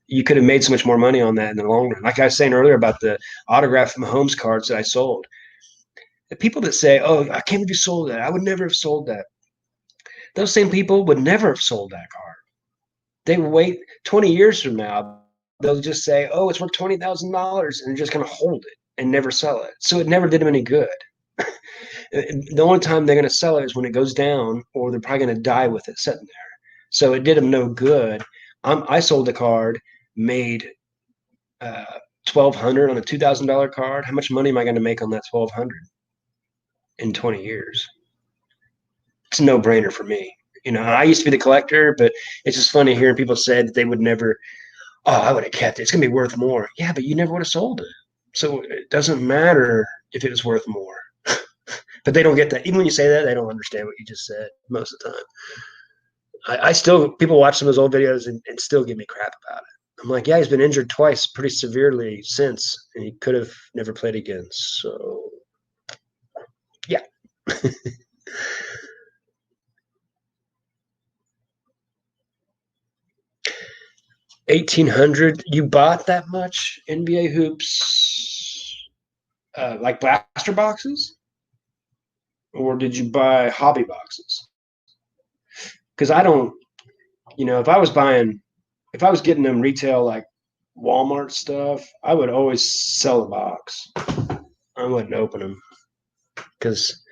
you could have made so much more money on that in the long run. Like I was saying earlier about the autograph Mahomes cards that I sold. The people that say, "Oh, I can't believe you sold that. I would never have sold that." Those same people would never have sold that card. They wait 20 years from now. They'll just say, "Oh, it's worth $20,000," and they're just going to hold it and never sell it. So it never did them any good. The only time they're going to sell it is when it goes down, or they're probably going to die with it sitting there. So it did them no good. I sold the card, made 1,200 on a $2,000 card. How much money am I going to make on that 1,200 in 20 years? It's a no brainer for me. I used to be the collector, but it's just funny hearing people say that they would never. Oh, I would have kept it. It's going to be worth more. Yeah, but you never would have sold it. So it doesn't matter if it was worth more. But they don't get that. Even when you say that, they don't understand what you just said most of the time. I still, people watch some of those old videos and still give me crap about it. I'm like, yeah, he's been injured twice pretty severely since, and he could have never played again. So, yeah. 1,800. You bought that much NBA hoops, like blaster boxes, or did you buy hobby boxes? Because I don't, if I was getting them retail like Walmart stuff, I would always sell a box. I wouldn't open them because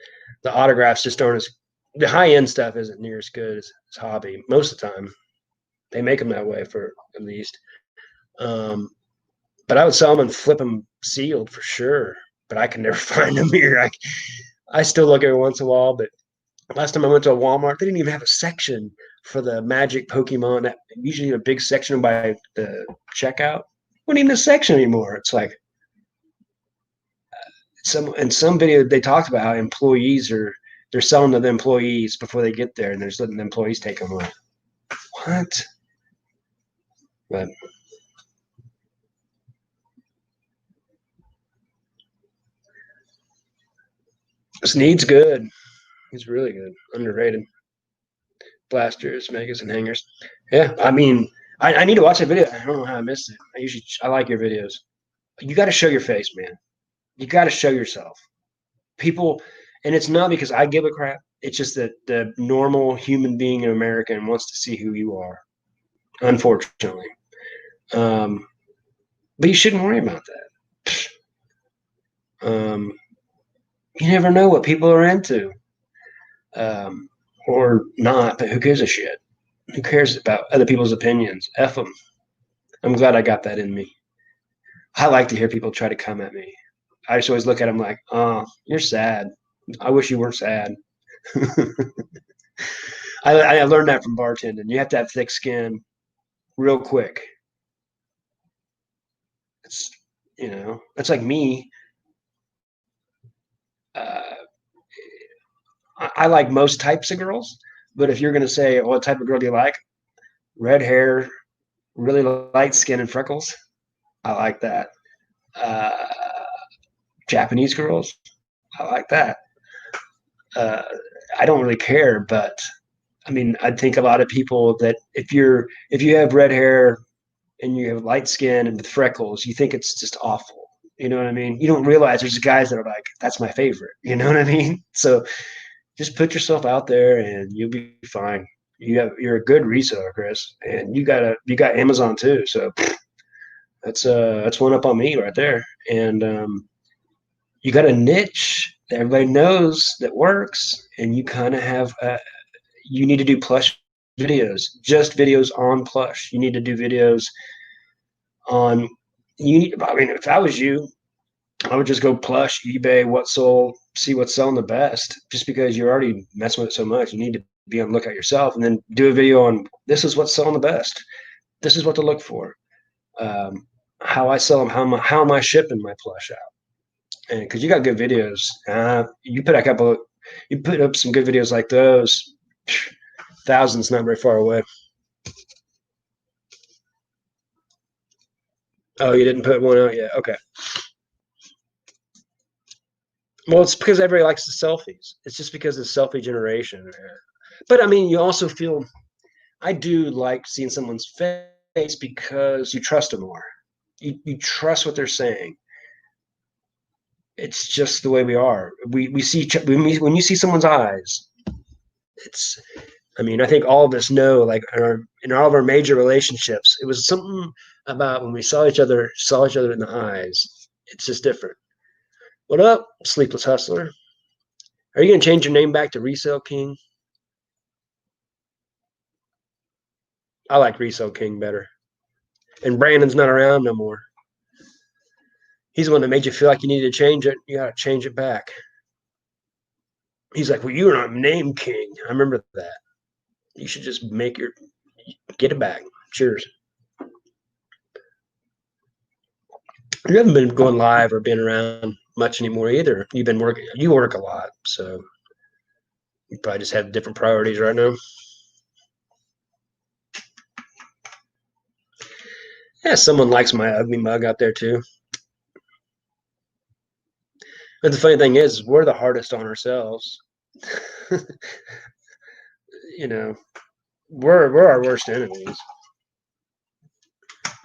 the autographs just aren't as the high end stuff isn't near as good as hobby most of the time. They make them that way for at least. Um, but I would sell them and flip them sealed for sure. But I can never find them here. I still look every once in a while, but last time I went to a Walmart, they didn't even have a section for the Magic Pokemon. Usually a big section by the checkout. Wasn't even a section anymore. It's like some video they talked about how employees they're selling to the employees before they get there, and they're just letting the employees take them away. What? But Snead's good. He's really good. Underrated. Blasters, megas, and hangers. Yeah, I mean, I need to watch that video. I don't know how I missed it. I like your videos. You got to show your face, man. You got to show yourself. People, and it's not because I give a crap. It's just that the normal human being in America wants to see who you are. Unfortunately, but you shouldn't worry about that. You never know what people are into, or not. But who gives a shit? Who cares about other people's opinions? F them. I'm glad I got that in me. I like to hear people try to come at me. I just always look at them like, oh, you're sad. I wish you weren't sad. I learned that from bartending. You have to have thick skin real quick. It's, it's like me. Uh, I like most types of girls, but if you're going to say, what type of girl do you like? Red hair, really light skin and freckles. I like that. Uh, Japanese girls. I like that. Uh, I don't really care, but I mean, I think a lot of people that if you have red hair and you have light skin and with freckles, you think it's just awful. You know what I mean? You don't realize there's guys that are like, that's my favorite. You know what I mean? So just put yourself out there and you'll be fine. You're a good reseller, Chris, and you got Amazon too. So that's one up on me right there. And you got a niche that everybody knows that works, and you kind of have you need to do plush videos, just videos on plush. You need to do videos on I mean, if I was you, I would just go plush, eBay, what sold, see what's selling the best. Just because you're already messing with it so much, you need to be on the lookout yourself, and then do a video on this is what's selling the best. This is what to look for. How I sell them, how am I shipping my plush out? And because you got good videos, you put up some good videos like those. Thousand's not very far away. Oh, you didn't put one out yet? Okay. Well, it's because everybody likes the selfies. It's just because of the selfie generation. But I mean, you also feel, I do like seeing someone's face because you trust them more. You trust what they're saying. It's just the way we are. We see when you see someone's eyes, it's. I mean, I think all of us know, like in all of our major relationships, it was something about when we saw each other in the eyes. It's just different. What up, sleepless hustler? Are you gonna change your name back to Resale King? I like Resale King better. And Brandon's not around no more. He's the one that made you feel like you needed to change it. You gotta change it back. He's like, well, you are not named King. I remember that. You should just get it back. Cheers. You haven't been going live or been around much anymore either. You've been working. You work a lot, so you probably just have different priorities right now. Yeah, someone likes my ugly mug out there too. But the funny thing is, we're the hardest on ourselves. You know, we're our worst enemies.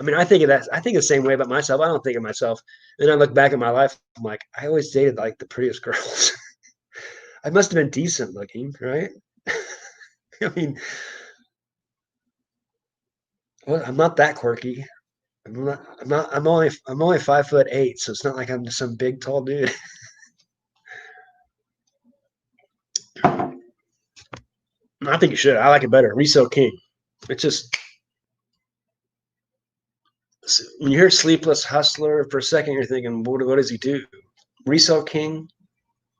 I mean, I think of that. I think the same way about myself. I don't think of myself. And I look back at my life. I'm like, I always dated like the prettiest girls. I must have been decent looking, right? I mean, well, I'm not that quirky. I'm only 5'8", so it's not like I'm just some big tall dude. I think you should. I like it better. Resale King. It's just when you hear Sleepless Hustler for a second, you're thinking, what does he do? Resale King.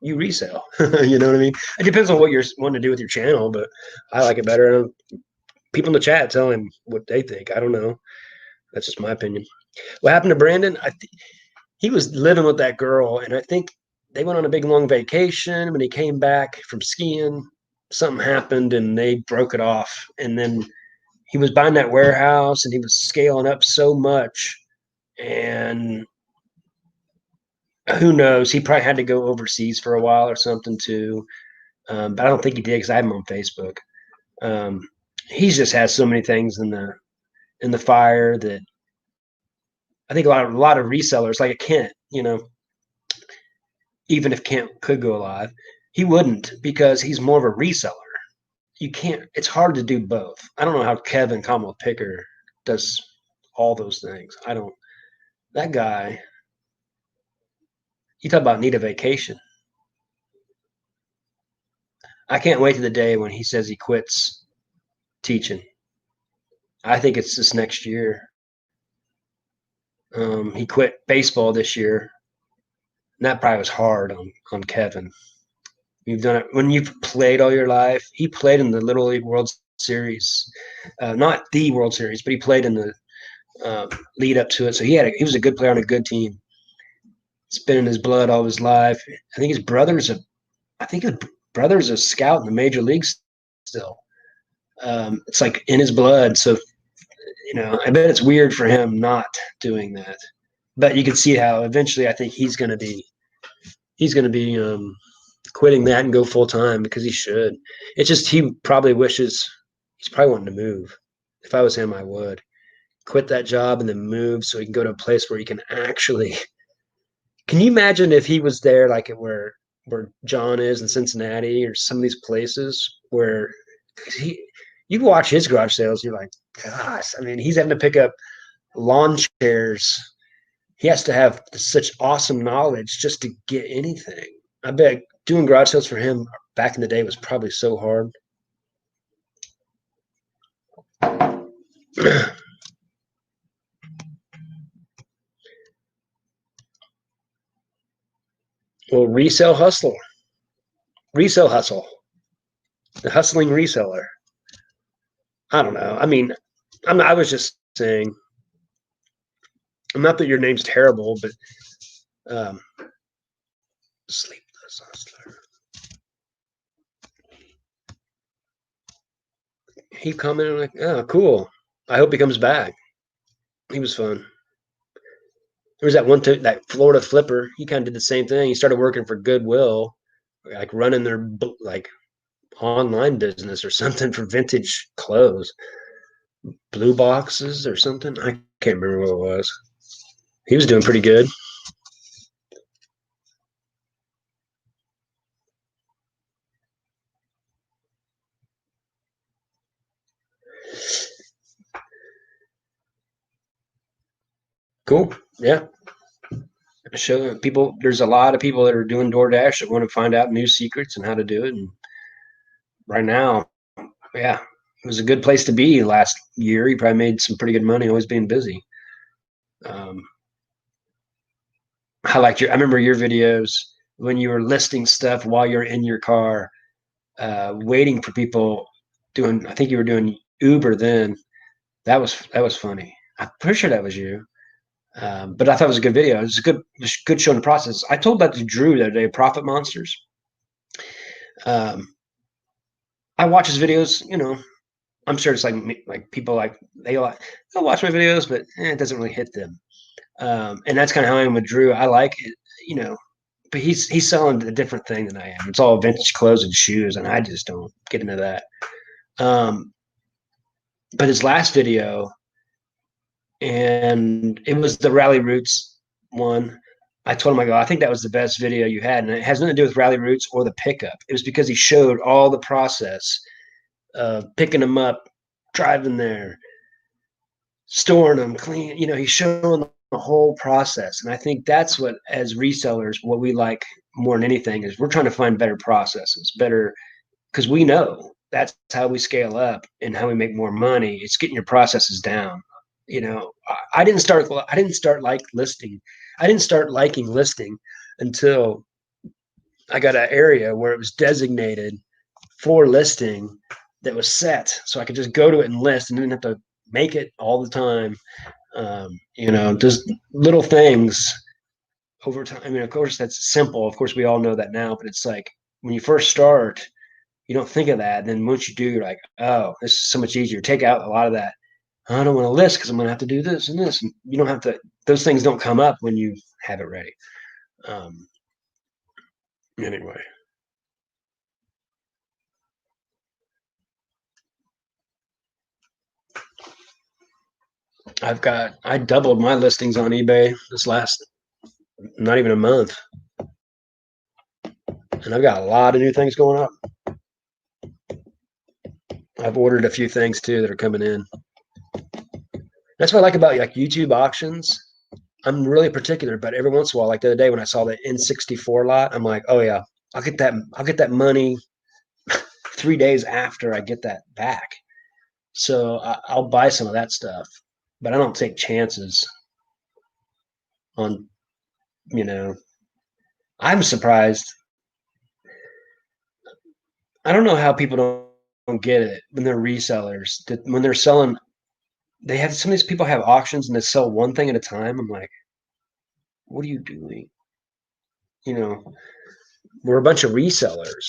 You resell. You know what I mean? It depends on what you're wanting to do with your channel, but I like it better. People in the chat tell him what they think. I don't know. That's just my opinion. What happened to Brandon? He was living with that girl, and I think they went on a big long vacation. When he came back from skiing, something happened, and they broke it off. And then he was buying that warehouse, and he was scaling up so much, and who knows? He probably had to go overseas for a while or something too. But I don't think he did because I have him on Facebook. Um, he's just had so many things in the fire that I think a lot of resellers like Kent, even if Kent could go live, he wouldn't because he's more of a reseller. You can't. It's hard to do both. I don't know how Kevin Kamala Picker does all those things. I don't. That guy. You talk about need a vacation. I can't wait to the day when he says he quits teaching. I think it's this next year. He quit baseball this year. And that probably was hard on Kevin. You've done it when you've played all your life. He played in the Little League World Series, not the World Series, but he played in the lead up to it. So he was a good player on a good team. It's been in his blood all his life. I think his brother's a scout in the major leagues still. It's like in his blood. So I bet it's weird for him not doing that. But you can see how eventually I think he's going to be quitting that and go full time because he should. It's just he's probably wanting to move. If I was him, I would quit that job and then move so he can go to a place where he can actually. Can you imagine if he was there like where John is in Cincinnati or some of these places where you watch his garage sales, you're like, gosh, I mean, he's having to pick up lawn chairs. He has to have such awesome knowledge just to get anything. I bet doing garage sales for him back in the day was probably so hard. Well, resale hustle, the hustling reseller. I don't know. I mean, I was just saying, not that your name's terrible, but sleepless hustler. he commented like, "Oh, cool. I hope he comes back." He was fun. There was that that Florida flipper. He kind of did the same thing. He started working for Goodwill, like running their like online business or something for vintage clothes, blue boxes or something. I can't remember what it was. He was doing pretty good. Cool. Yeah. Show people. There's a lot of people that are doing DoorDash that want to find out new secrets and how to do it. And right now, yeah, it was a good place to be last year. You probably made some pretty good money always being busy. Um, I remember your videos when you were listing stuff while you're in your car, waiting for people doing, I think you were doing Uber then. That was funny. I'm pretty sure that was you. But I thought it was a good video. It was good showing the process. I told that to Drew the other day, Profit Monsters. I watch his videos, I'm sure it's like people they'll watch my videos, but it doesn't really hit them. And that's kind of how I am with Drew. I like it, but he's selling a different thing than I am. It's all vintage clothes and shoes, and I just don't get into that. But his last video, and it was the Rally Roots one. I told him, I think that was the best video you had, and it has nothing to do with Rally Roots or the pickup. It was because he showed all the process of picking them up, driving there, storing them, clean. He's showing the whole process, and I think that's what, as resellers, what we like more than anything is we're trying to find better processes, better, because we know that's how we scale up and how we make more money. It's getting your processes down. I didn't start like listing. I didn't start liking listing until I got an area where it was designated for listing that was set, so I could just go to it and list and didn't have to make it all the time. Just little things over time. I mean, of course, that's simple. Of course, we all know that now, but it's like when you first start, you don't think of that. Then once you do, you're like, oh, this is so much easier. Take out a lot of that. I don't want to list because I'm going to have to do this and this. And you don't have to, those things don't come up when you have it ready. Anyway. I doubled my listings on eBay this last, not even a month. And I've got a lot of new things going up. I've ordered a few things too that are coming in. That's what I like about like YouTube auctions. I'm really particular, but every once in a while, like the other day when I saw the N64 lot, I'm like, oh yeah, I'll get that money 3 days after I get that back. So I'll buy some of that stuff, but I don't take chances on, I'm surprised. I don't know how people don't get it when they're resellers, that when they're selling, some of these people have auctions and they sell one thing at a time. I'm like, what are you doing? We're a bunch of resellers.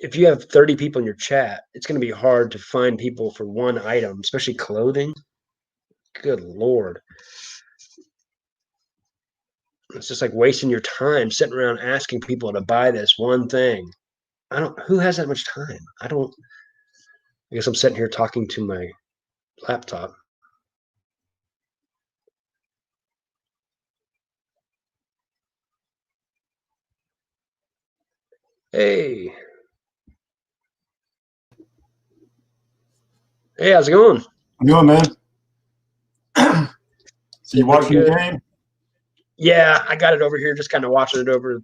If you have 30 people in your chat, it's going to be hard to find people for one item, especially clothing. Good Lord. It's just like wasting your time sitting around asking people to buy this one thing. Who has that much time? I guess I'm sitting here talking to my laptop. Hey. Hey, how's it going? I'm doing, man. So you watching the game? Yeah, I got it over here, just kind of watching it over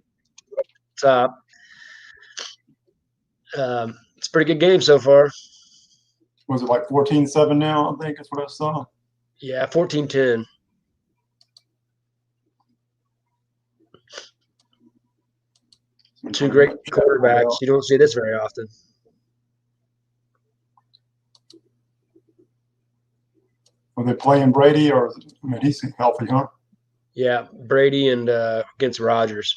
the top. It's a pretty good game so far. Was it like 14-7 now? I think that's what I saw. Yeah, 14-10. Two great quarterbacks. You don't see this very often. Were they playing Brady or, I mean, he's healthy, huh? Yeah, Brady and against Rodgers.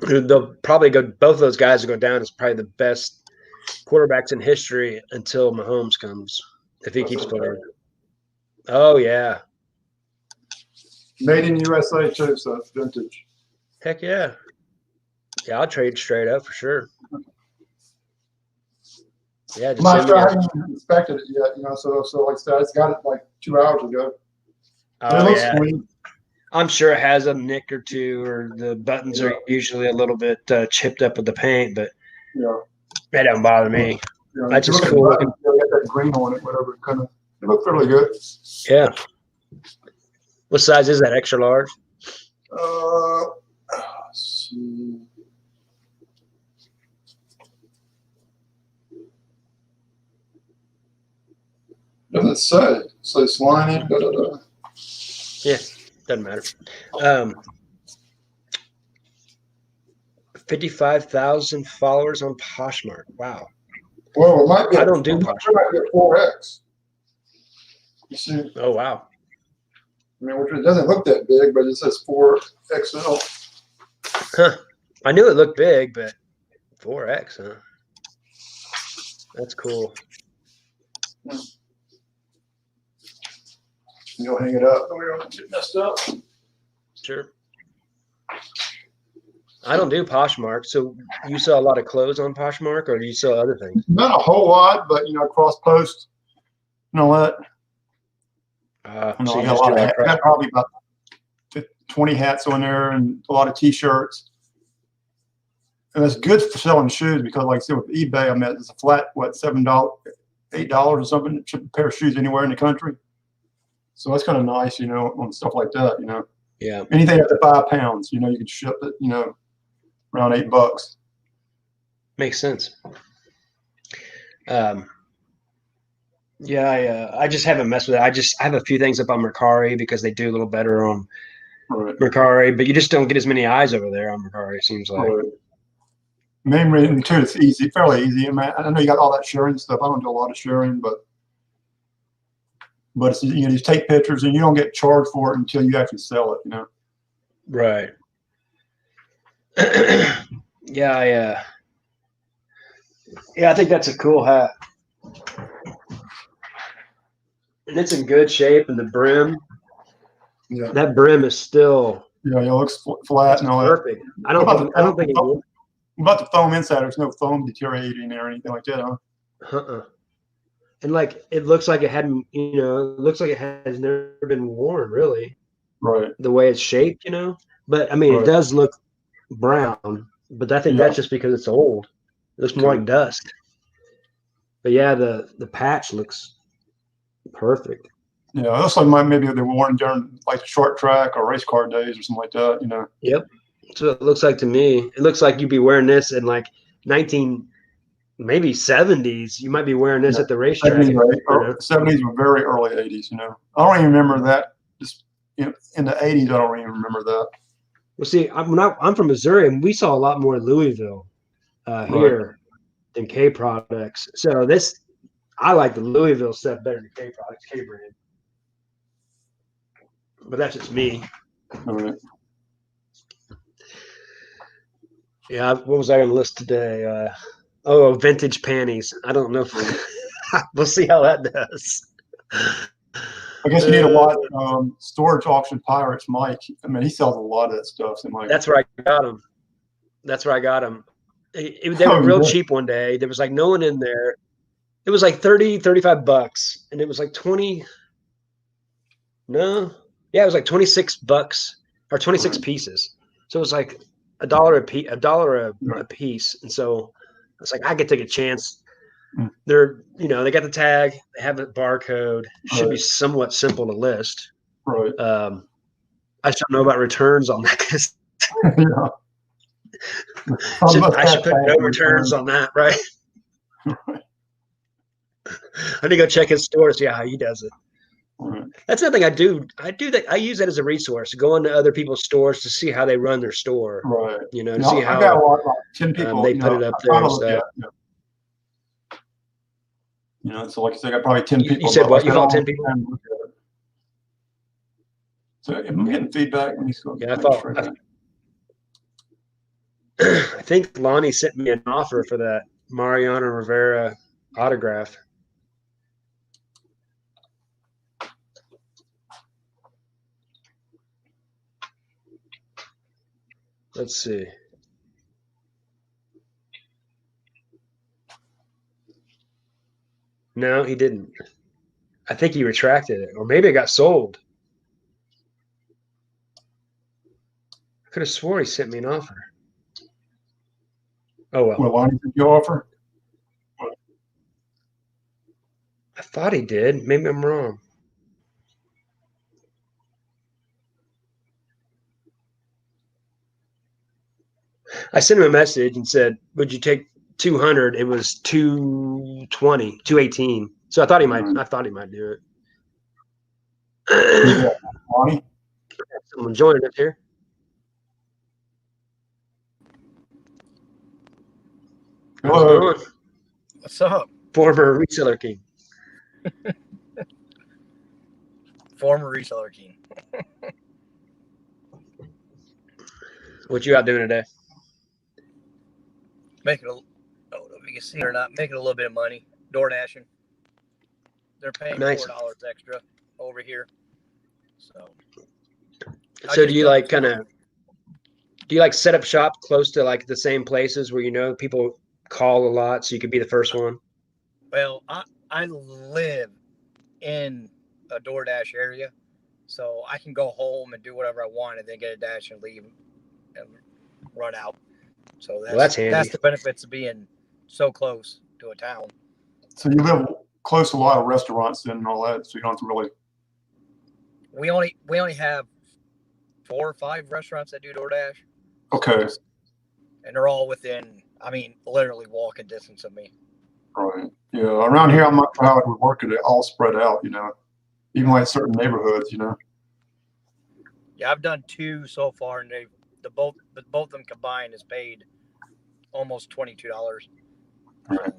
They'll probably go. Both of those guys will go down as probably the best quarterbacks in history until Mahomes comes, if he That's keeps okay. playing. Oh, yeah. Made in USA too, so it's vintage. Heck yeah. Yeah, I'll trade straight up for sure. Yeah, I'm just not send sure me I a, haven't inspected it yet, so like I said, I just got it like 2 hours ago. It oh, looks yeah. clean. I'm sure it has a nick or two, or the buttons are usually a little bit chipped up with the paint, but Yeah. that don't bother me. That's If you just look at cool the looking. button, you got that green on it, whatever. It looked fairly good. Yeah. What size is that? Extra large? Let's see. Doesn't say. It says lining. Da, da, da. Yeah, doesn't matter. 55,000 followers on Poshmark. Wow. Well, it might be. I don't do It Poshmark. might be a 4X. You see? Oh, wow. I mean, which it doesn't look that big, but it says 4XL. Huh. I knew it looked big, but 4X, huh? That's cool. You'll hang it up. We don't get messed up. Sure. I don't do Poshmark. So you sell a lot of clothes on Poshmark, or do you sell other things? Not a whole lot, but cross post and all that. So I you got a just lot do of like hats. I got probably about 20 hats on there and a lot of T-shirts. And it's good for selling shoes because, like I said, with eBay, I mean, it's a flat, $7, $8 or something, ship a pair of shoes anywhere in the country. So that's kind of nice, on stuff like that, Yeah. Anything up to 5 pounds, you can ship it, around $8. Makes sense. Yeah, I just haven't messed with it. I have a few things up on Mercari because they do a little better on Mercari, but you just don't get as many eyes over there on Mercari, it seems like. Right. Main reason too, it's easy, fairly easy. I mean, I know you got all that sharing stuff. I don't do a lot of sharing, but it's, you just take pictures and you don't get charged for it until you actually sell it, Right. Yeah, I think that's a cool hat. And it's in good shape, and the brim. Yeah. That brim is still. Yeah, it looks flat and all perfect. that. I don't think it will. About the foam inside, there's no foam deteriorating there or anything like that, huh? And like it looks like it hadn't, it looks like it has never been worn, really. Right. The way it's shaped, But I mean, it does look brown, but I think that's just because it's old. It looks more like dust. But yeah, the patch looks perfect. Yeah, it looks like maybe they were worn during like the short track or race car days or something like that, Yep. That's what it looks like to me. It looks like you'd be wearing this in like maybe 70s. You might be wearing this at the racetrack. 70s were very early 80s, I don't even remember that. Just in the 80s, I don't even remember that. Well, see, I'm from Missouri, and we saw a lot more Louisville here than K products. So I like the Louisville stuff better than K products, K brand. But that's just me. All right. Yeah, what was I going to list today? Vintage panties. I don't know if we'll see how that does. I guess you need to watch Storage Auction Pirates, Mike. I mean, he sells a lot of that stuff. So that's where I got them. They were real cheap one day. There was like no one in there. It was like $35, and it was like 20. No, yeah, it was like $26 or 26 pieces. So it was like $1 a piece. And so it's like I could take a chance. They're they got the tag, they have a barcode. It should be somewhat simple to list. Right. I just don't know about returns on that. Yeah. I should put no returns on that, right? I need to go check his store to see how he does it. Right. That's another thing I do. I use that as a resource. Go into other people's stores to see how they run their store. Right. To see how I got a lot, like 10 people. They put it up there and stuff. So like I said, I got probably 10 people. You said what? You called 10 people? So I'm getting feedback. Let me go. Yeah, I think Lonnie sent me an offer for that Mariano Rivera autograph. Let's see. No, he didn't. I think he retracted it, or maybe it got sold. I could have swore he sent me an offer. Oh well. Well, why did you offer? I thought he did. Maybe I'm wrong. I sent him a message and said, "Would you take 200?" It was 220, 218. So I thought he might. I thought he might do it. Yeah, Lonnie. Someone joining us here. How's it Hello. going? What's up? Former reseller king. Former reseller king. What you out doing today? Making a, I don't know if you can see it or not, making a little bit of money. Door dashing. They're paying Nice. $4 extra over here. So So do you like kind of? Do you like set up shop close to like the same places where you know people call a lot, so you could be the first one? Well, I live in a DoorDash area, so I can go home and do whatever I want, and then get a dash and leave and run out. So That's handy. That's the benefits of being so close to a town. So you live close to a lot of restaurants and all that, so you don't have to really. We only have 4 or 5 restaurants that do DoorDash. Okay. And they're all within, I mean, literally walking distance of me. Right. Yeah. Around here, I'm not sure how it would work. It all spread out, you know, even like certain neighborhoods, you know. Yeah, I've done 2 so far, and both of them combined is paid almost $22. Right.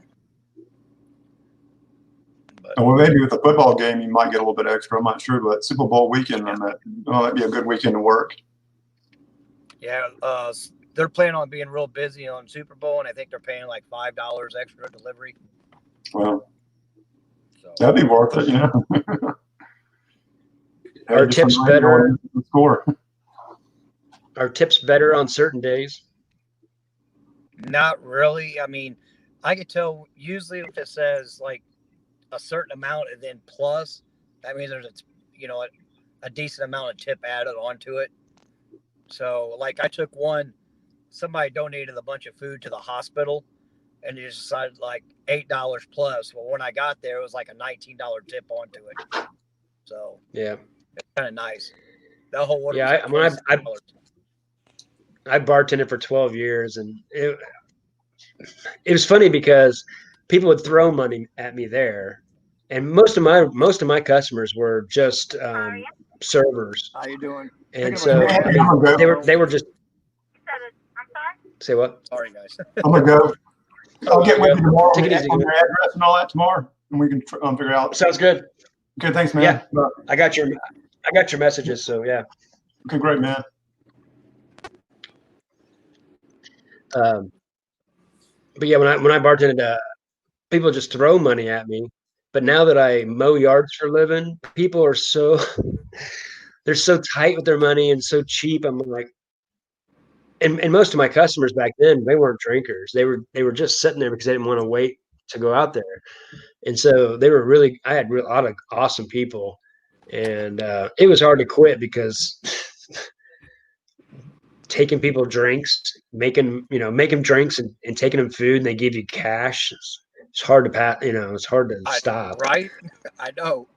But, And well, maybe with the football game, you might get a little bit extra. I'm not sure, but Super Bowl weekend, that'd be a good weekend to work. yeah, they're planning on being real busy on Super Bowl, and I think they're paying like $5 extra delivery. Well, so that'd be worth it, you know. Are tips better? Score. Are tips better on certain days? Not really. I mean, I could tell usually if it says like a certain amount and then plus, that means there's a decent amount of tip added onto it. So like I took somebody donated a bunch of food to the hospital, and they just decided like $8 plus. Well, when I got there, it was like a $19 tip onto it. So yeah, it's kind of nice. That whole order. Yeah, I bartended for 12 years, and it was funny because people would throw money at me there, and most of my customers were just servers. How you doing? And so I mean, they were just. Say what? Sorry, guys. I'm gonna go. I'll get with you tomorrow. Take it easy. On your address and all that tomorrow, and we can figure out. Sounds good. Okay, thanks, man. Yeah, I got your messages. So yeah. Okay, great, man. But yeah, when I bartended, people just throw money at me. But now that I mow yards for a living, people are they're so tight with their money and so cheap. I'm like, and most of my customers back then, they weren't drinkers. They were just sitting there because they didn't want to wait to go out there. And so I had a lot of awesome people, and it was hard to quit because taking people drinks, making them drinks and taking them food, and they give you cash. It's hard to pass. It's hard to stop. Right? I know.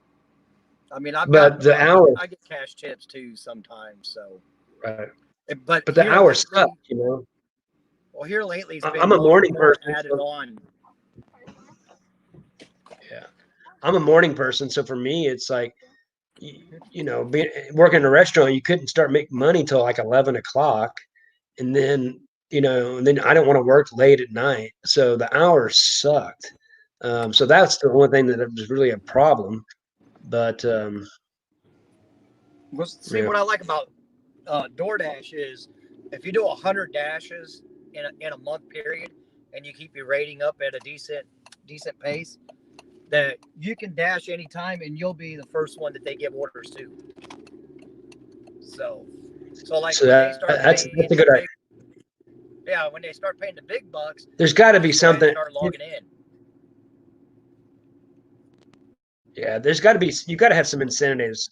I mean, I get cash tips too sometimes. So. Right. But the hours suck, Well, here lately, I'm a morning person. Added on. Yeah, I'm a morning person, so for me, it's like, working in a restaurant, you couldn't start making money till like 11 o'clock, and then I don't want to work late at night, so the hours sucked. So that's the one thing that was really a problem. But what I like about DoorDash is if you do 100 dashes in a month period, and you keep your rating up at a decent pace, that you can dash anytime and you'll be the first one that they give orders to. So like So when they start that's paying a good idea. yeah, when they start paying the big bucks, There's got to be that's when they something. start logging in. Yeah, there's got to be. You got to have some incentives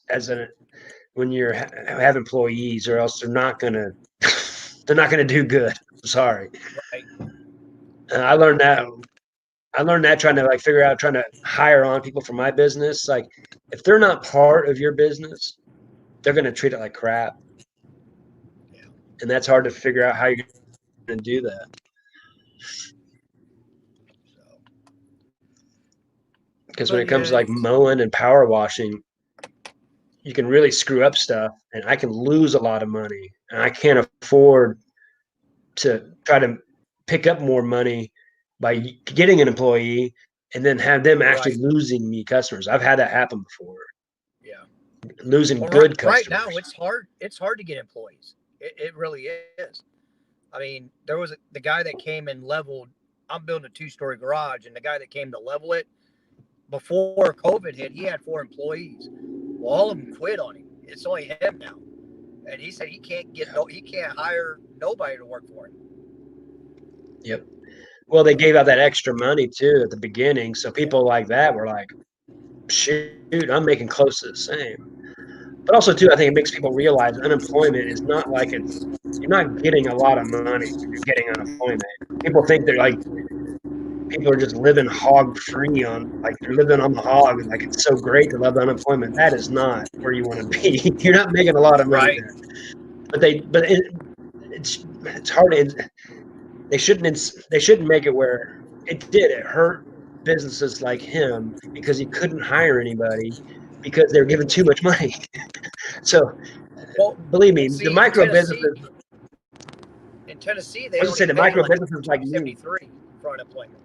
when you have employees, or else they're not gonna do good. I'm sorry. Right. I learned that. Trying to trying to hire on people for my business. Like, if they're not part of your business, they're gonna treat it like crap. Yeah. And that's hard to figure out how you're gonna do that. Because when it comes to like mowing and power washing, you can really screw up stuff, and I can lose a lot of money, and I can't afford to try to pick up more money by getting an employee and then have them actually losing me customers. I've had that happen before. Yeah. Losing good customers. Right now, it's hard. It's hard to get employees. It really is. I mean, there was the guy that came and leveled. I'm building a 2-story garage, and the guy that came to level it before COVID hit, he had 4 employees. Well, all of them quit on him. It's only him now, and he said he can't hire nobody to work for him. Yep. Well, they gave out that extra money too at the beginning, so people like that were like, "Shoot, I'm making close to the same." But also too, I think it makes people realize unemployment is not like you're not getting a lot of money when you're getting unemployment. People think they're like, people are just living hog free on, like they're living on the hog, and like it's so great to love unemployment. That is not where you want to be. You're not making a lot of money there. But it's hard. They shouldn't make it where it did. It hurt businesses like him because he couldn't hire anybody because they were giving too much money. So, believe me, the micro businesses in Tennessee, they I was gonna say the micro businesses like me for unemployment,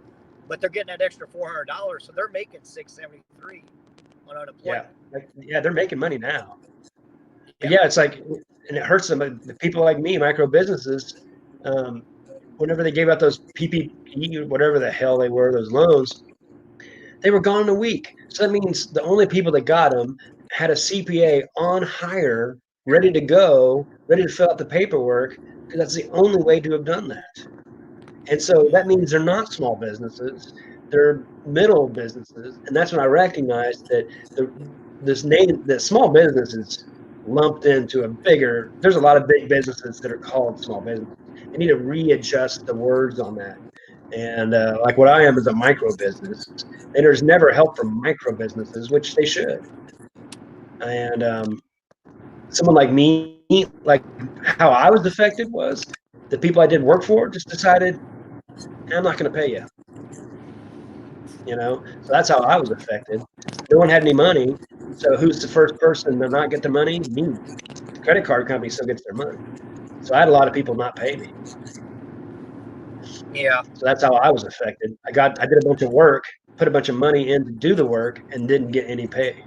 but they're getting that extra $400, so they're making $673 on unemployment. Yeah, they're making money now. But yeah, it's like, and it hurts them. The people like me, micro businesses, whenever they gave out those PPP, whatever the hell they were, those loans, they were gone in a week. So that means the only people that got them had a CPA on hire, ready to go, ready to fill out the paperwork, because that's the only way to have done that. And so that means they're not small businesses, they're middle businesses. And that's when I recognized that the small business is lumped into a bigger, there's a lot of big businesses that are called small businesses. They need to readjust the words on that. And like what I am is a micro business, and there's never help from micro businesses, which they should. And someone like me, like how I was affected was the people I did work for just decided, I'm not going to pay you. So that's how I was affected. No one had any money, so who's the first person to not get the money? Me. The credit card company still gets their money. So I had a lot of people not pay me. Yeah. So that's how I was affected. I did a bunch of work, put a bunch of money in to do the work, and didn't get any pay.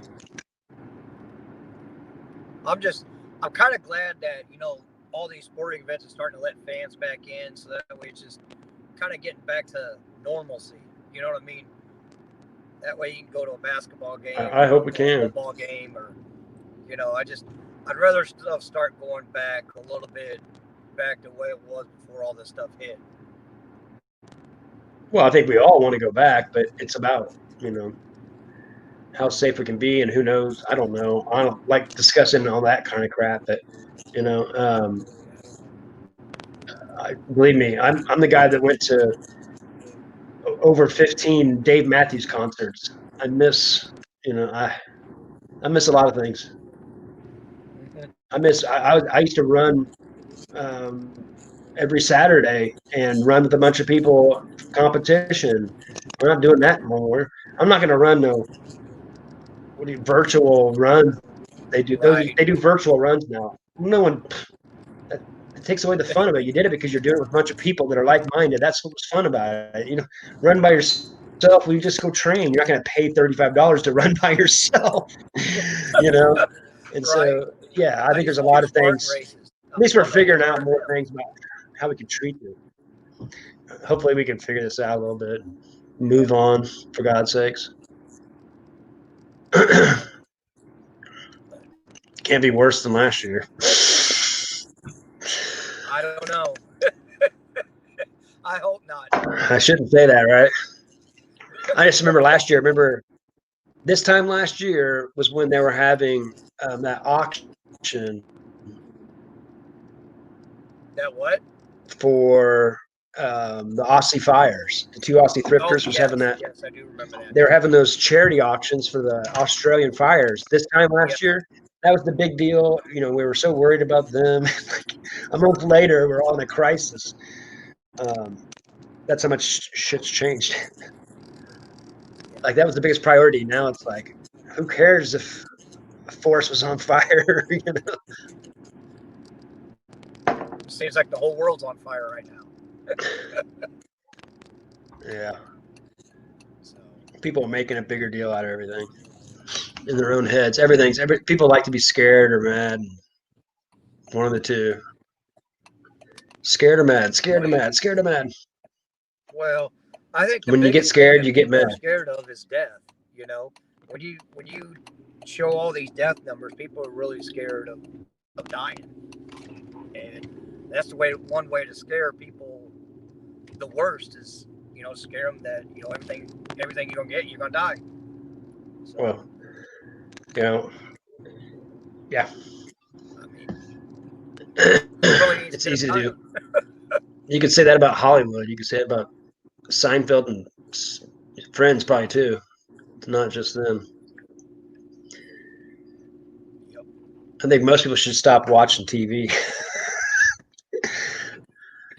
I'm kind of glad that, all these sporting events are starting to let fans back in, so that way it's just kind of getting back to normalcy. You know what I mean? That way you can go to a basketball game. I hope we can. A football game, or, I'd rather stuff start going back a little bit, back to the way it was before all this stuff hit. Well, I think we all want to go back, but it's about, how safe we can be, and who knows? I don't know. I don't like discussing all that kind of crap, but believe me, I'm the guy that went to over 15 Dave Matthews concerts. I miss a lot of things. I used to run every Saturday and run with a bunch of people competition. We're not doing that anymore. I'm not going to run no virtual run. They do they do virtual runs now. No one. It takes away the fun of it. You did it because you're doing it with a bunch of people that are like-minded. That's what was fun about it. Run by yourself. We just go train. You're not going to pay $35 to run by yourself. And so, yeah, I think there's a lot of things. At least we're figuring out more things about how we can treat them. Hopefully we can figure this out a little bit. Move on, for God's sakes. Can't be worse than last year. I don't know. I hope not. I shouldn't say that, right? I just remember last year. Remember this time last year was when they were having that auction That what? for the Aussie Fires. The two Aussie thrifters was yes, having that. Yes, I do remember that. They were having those charity auctions for the Australian fires. This time last Yep. year, that was the big deal. You know, we were so worried about them. Like a month later, we're all in a crisis. That's how much shit's changed. Like that was the biggest priority. Now it's like, who cares if a forest was on fire? You know? Seems like the whole world's on fire right now. Yeah. So, People are making a bigger deal out of everything in their own heads. People like to be scared or mad. One of the two. Scared or mad, scared or mad, scared or mad. well, I think When you get scared, you get mad. Scared of is death. You know, when you show all these death numbers, people are really scared of dying, and that's one way to scare people. The worst is scare them that everything you're gonna get, you're gonna die. So, Well, yeah. I mean, really It's easy to do. You could say that about Hollywood. You could say it about Seinfeld and Friends probably too. It's not just them. Yep. I think most people should stop watching TV.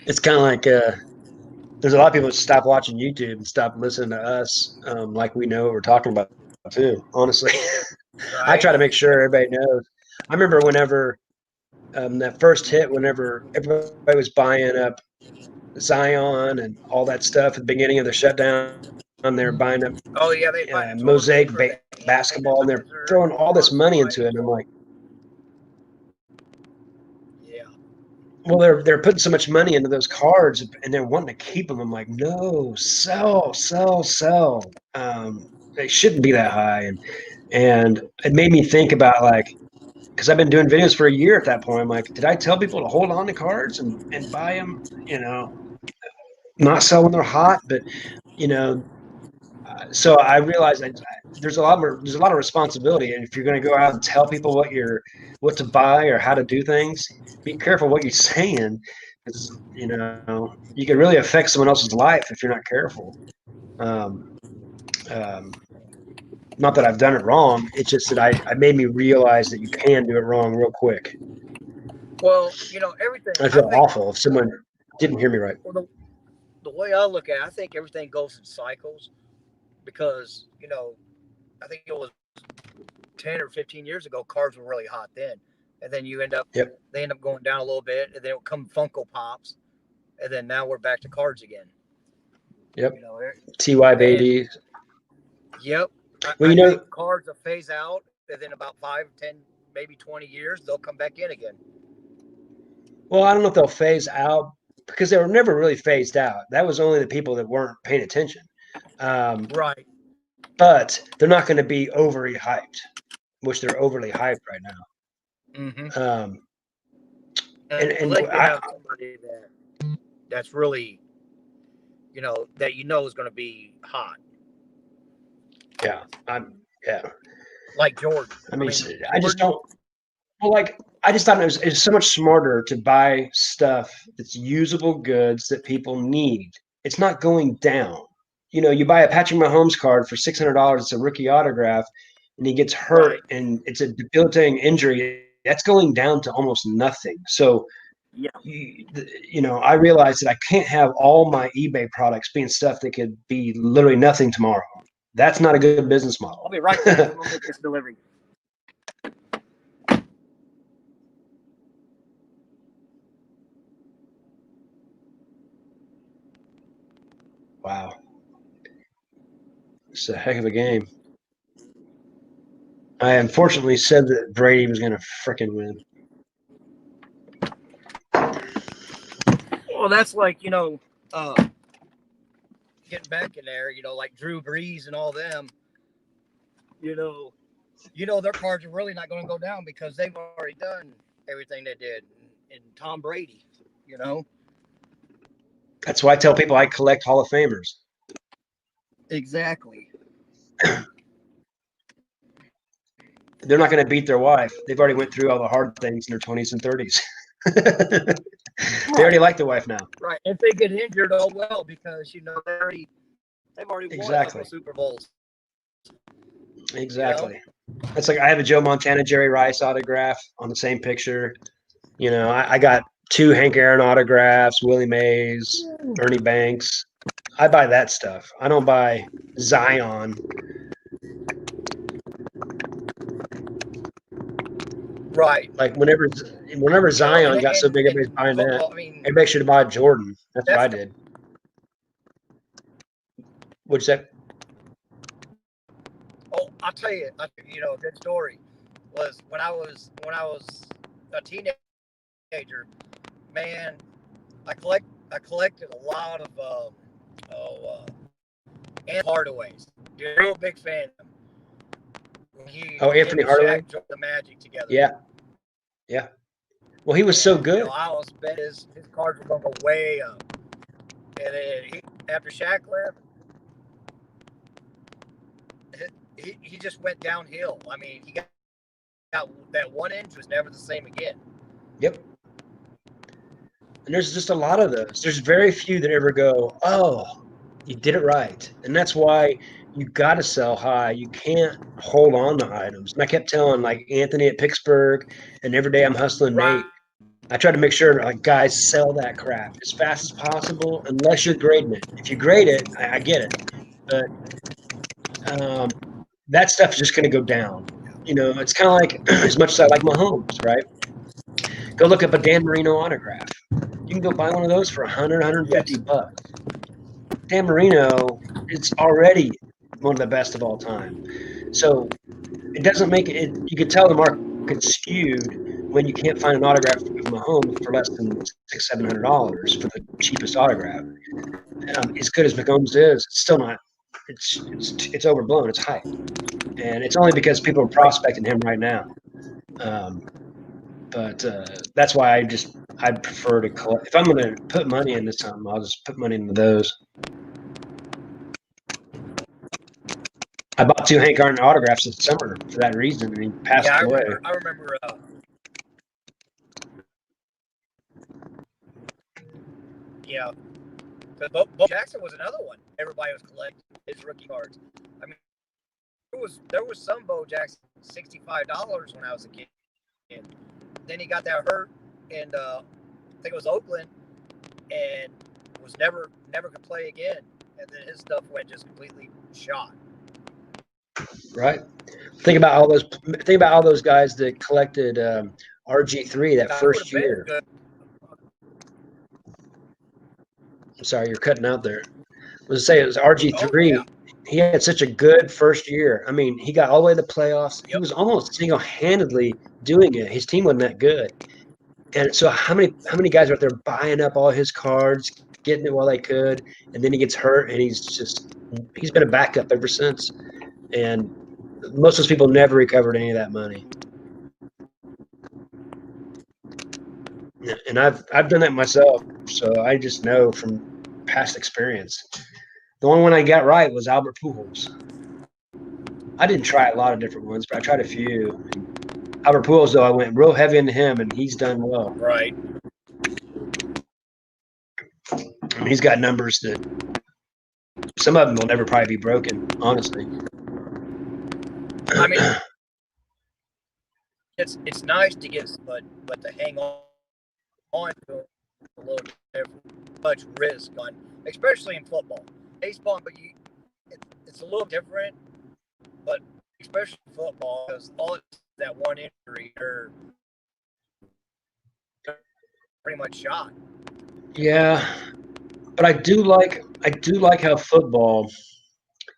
It's kind of like there's a lot of people that stop watching YouTube and stop listening to us, like we know what we're talking about too. Honestly, Right. I try to make sure everybody knows. I remember whenever that first hit, whenever everybody was buying up Zion and all that stuff at the beginning of the shutdown, they were buying up Oh yeah, they buy Mosaic basketball, and they're throwing all this money into it. And I'm like, yeah. Well, they're putting so much money into those cards, and they're wanting to keep them. I'm like, no, sell. They shouldn't be that high, and it made me think about because I've been doing videos for a year at that point. I'm like, did I tell people to hold on to cards and buy them? Not sell when they're hot, but so I realized there's a lot of responsibility, and if you're going to go out and tell people what to buy or how to do things, be careful what you're saying, because you can really affect someone else's life if you're not careful. Not that I've done it wrong; it's just that I made me realize that you can do it wrong real quick. Well, everything. I feel awful if someone didn't hear me right. Well, the way I look at it, I think everything goes in cycles because, I think it was 10 or 15 years ago, cars were really hot then. And then they end up going down a little bit, and then it would come Funko Pops. And then now we're back to cards again. Yep. TY baby. Yep. Well, I think cards will phase out, and then about 5, 10, maybe 20 years, they'll come back in again. Well, I don't know if they'll phase out, because they were never really phased out. That was only the people that weren't paying attention. Right. But they're not going to be overly hyped, which they're overly hyped right now. Mm-hmm. And have somebody that's really, that is going to be hot. Yeah. Like Jordan. I mean, I just don't. Well, I just thought it was so much smarter to buy stuff that's usable goods that people need. It's not going down. You buy a Patrick Mahomes card for $600. It's a rookie autograph, and he gets hurt, and it's a debilitating injury. That's going down to almost nothing. So, yeah, I realized that I can't have all my eBay products being stuff that could be literally nothing tomorrow. That's not a good business model. I'll be right back. I'm gonna make this delivery. Wow. It's a heck of a game. I unfortunately said that Brady was going to frickin' win. Well, that's like, getting back in there, like Drew Brees and all them, you know their cards are really not going to go down because they've already done everything they did. And Tom Brady, you know. That's why I tell people I collect Hall of Famers. Exactly. They're not going to beat their wife. They've already went through all the hard things in their 20s and 30s. They already like their wife now. Right. If they get injured, oh well, because they've already won a couple of Super Bowls. Exactly. It's like I have a Joe Montana, Jerry Rice autograph on the same picture. I got 2 Hank Aaron autographs, Willie Mays, Ernie Banks. I buy that stuff. I don't buy Zion. Right. Like whenever Zion got so big, everybody's buying that. Everybody should have bought Jordan. That's what I did. What'd you say? Oh, I'll tell you, a good story was when I was a teenager. Man, I collected a lot of Anthony Hardaways. You're a real big fan of him. Anthony Hardaway. Joined the Magic together. Yeah. Well, he was so good. I always bet his cards were going to go way up. And then after Shaq left, he just went downhill. I mean, he got that 1 inch was never the same again. Yep. And there's just a lot of those. There's very few that ever go, oh, you did it right. And that's why you got to sell high. You can't hold on to items. And I kept telling like Anthony at Pittsburgh, and every day I'm hustling Nate. I try to make sure like guys sell that crap as fast as possible, unless you're grading it. If you grade it, I get it. But that stuff is just going to go down. It's kind of like as much as I like Mahomes, right? Go look up a Dan Marino autograph. You can go buy one of those for $100, $150. Dan Marino, it's already one of the best of all time. So it doesn't make it. You can tell the market's skewed when you can't find an autograph of Mahomes for less than $600-$700 for the cheapest autograph. As good as Mahomes is, it's still not. It's overblown. It's hype, and it's only because people are prospecting him right now. But that's why I prefer to collect. If I'm going to put money into something, I'll just put money into those. I bought 2 Hank Aaron autographs this summer for that reason, and he passed away. I remember. But Bo Jackson was another one. Everybody was collecting his rookie cards. I mean, there was some Bo Jackson $65 when I was a kid. And then he got that hurt, and I think it was Oakland, and was never could play again. And then his stuff went just completely shot. Right. Think about all those guys that collected RG3 that first year. I'm sorry, you're cutting out there. I was say it was RG3. Oh, yeah. He had such a good first year. I mean, he got all the way to the playoffs. Yep. He was almost single-handedly doing it. His team wasn't that good. And so how many guys are out there buying up all his cards, getting it while they could, and then he gets hurt, and he's been a backup ever since. And most of those people never recovered any of that money. And I've done that myself, so I just know from past experience. The only one I got right was Albert Pujols. I didn't try a lot of different ones, but I tried a few. Albert Pujols, though, I went real heavy into him, and he's done well. Right. I mean, he's got numbers that some of them will never probably be broken, honestly. I mean, it's nice to get, but to hang on to a little much risk on, especially in football. Baseball, but it's a little different, but especially in football, because all that one injury, they're pretty much shot. Yeah, but I do like how football,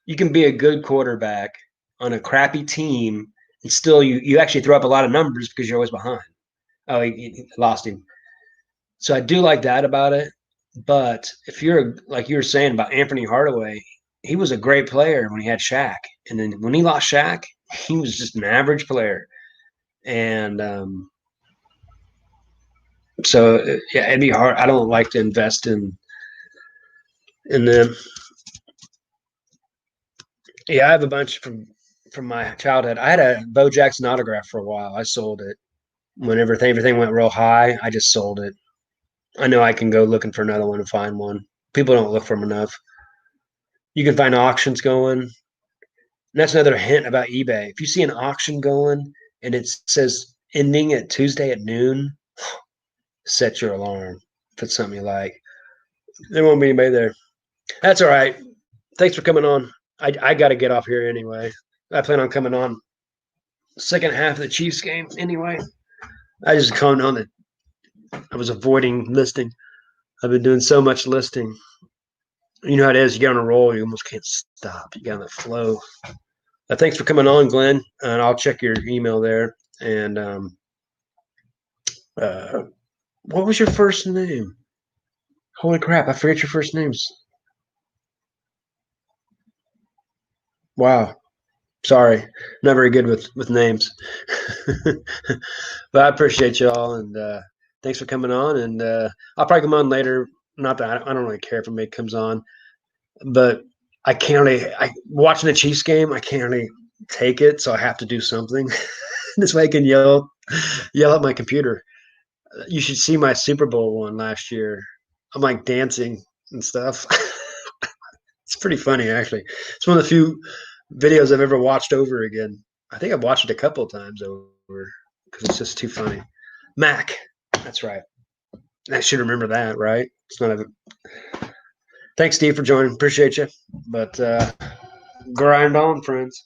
you can be a good quarterback on a crappy team and still you actually throw up a lot of numbers because you're always behind. Oh, he lost him. So I do like that about it. But if you're like you were saying about Anthony Hardaway, he was a great player when he had Shaq, and then when he lost Shaq, he was just an average player. And so yeah, it'd be hard. I don't like to invest in them. Yeah, I have a bunch from my childhood. I had a Bo Jackson autograph for a while. I sold it whenever everything went real high. I just sold it. I know I can go looking for another one and find one. People don't look for them enough. You can find auctions going. And that's another hint about eBay. If you see an auction going and it says ending at Tuesday at noon, set your alarm. If it's something you like, there won't be anybody there. That's all right. Thanks for coming on. I got to get off here anyway. I plan on coming on second half of the Chiefs game anyway. I just called on that I was avoiding listing. I've been doing so much listing. You know how it is. You get on a roll, you almost can't stop. You get on the flow. Thanks for coming on, Glenn. And I'll check your email there. And what was your first name? Holy crap, I forget your first names. Wow. Sorry. Not very good with names. But I appreciate y'all. And thanks for coming on. And I'll probably come on later. Not that I don't really care if anybody comes on. But I can't really watching the Chiefs game, I can't really take it, so I have to do something. This way I can yell at my computer. You should see my Super Bowl one last year. I'm like dancing and stuff. It's pretty funny actually. It's one of the few videos I've ever watched over again. I think I've watched it a couple of times over because it's just too funny. Mac, that's right. I should remember that, right? It's not a Thanks, Steve, for joining. Appreciate you. But grind on, friends.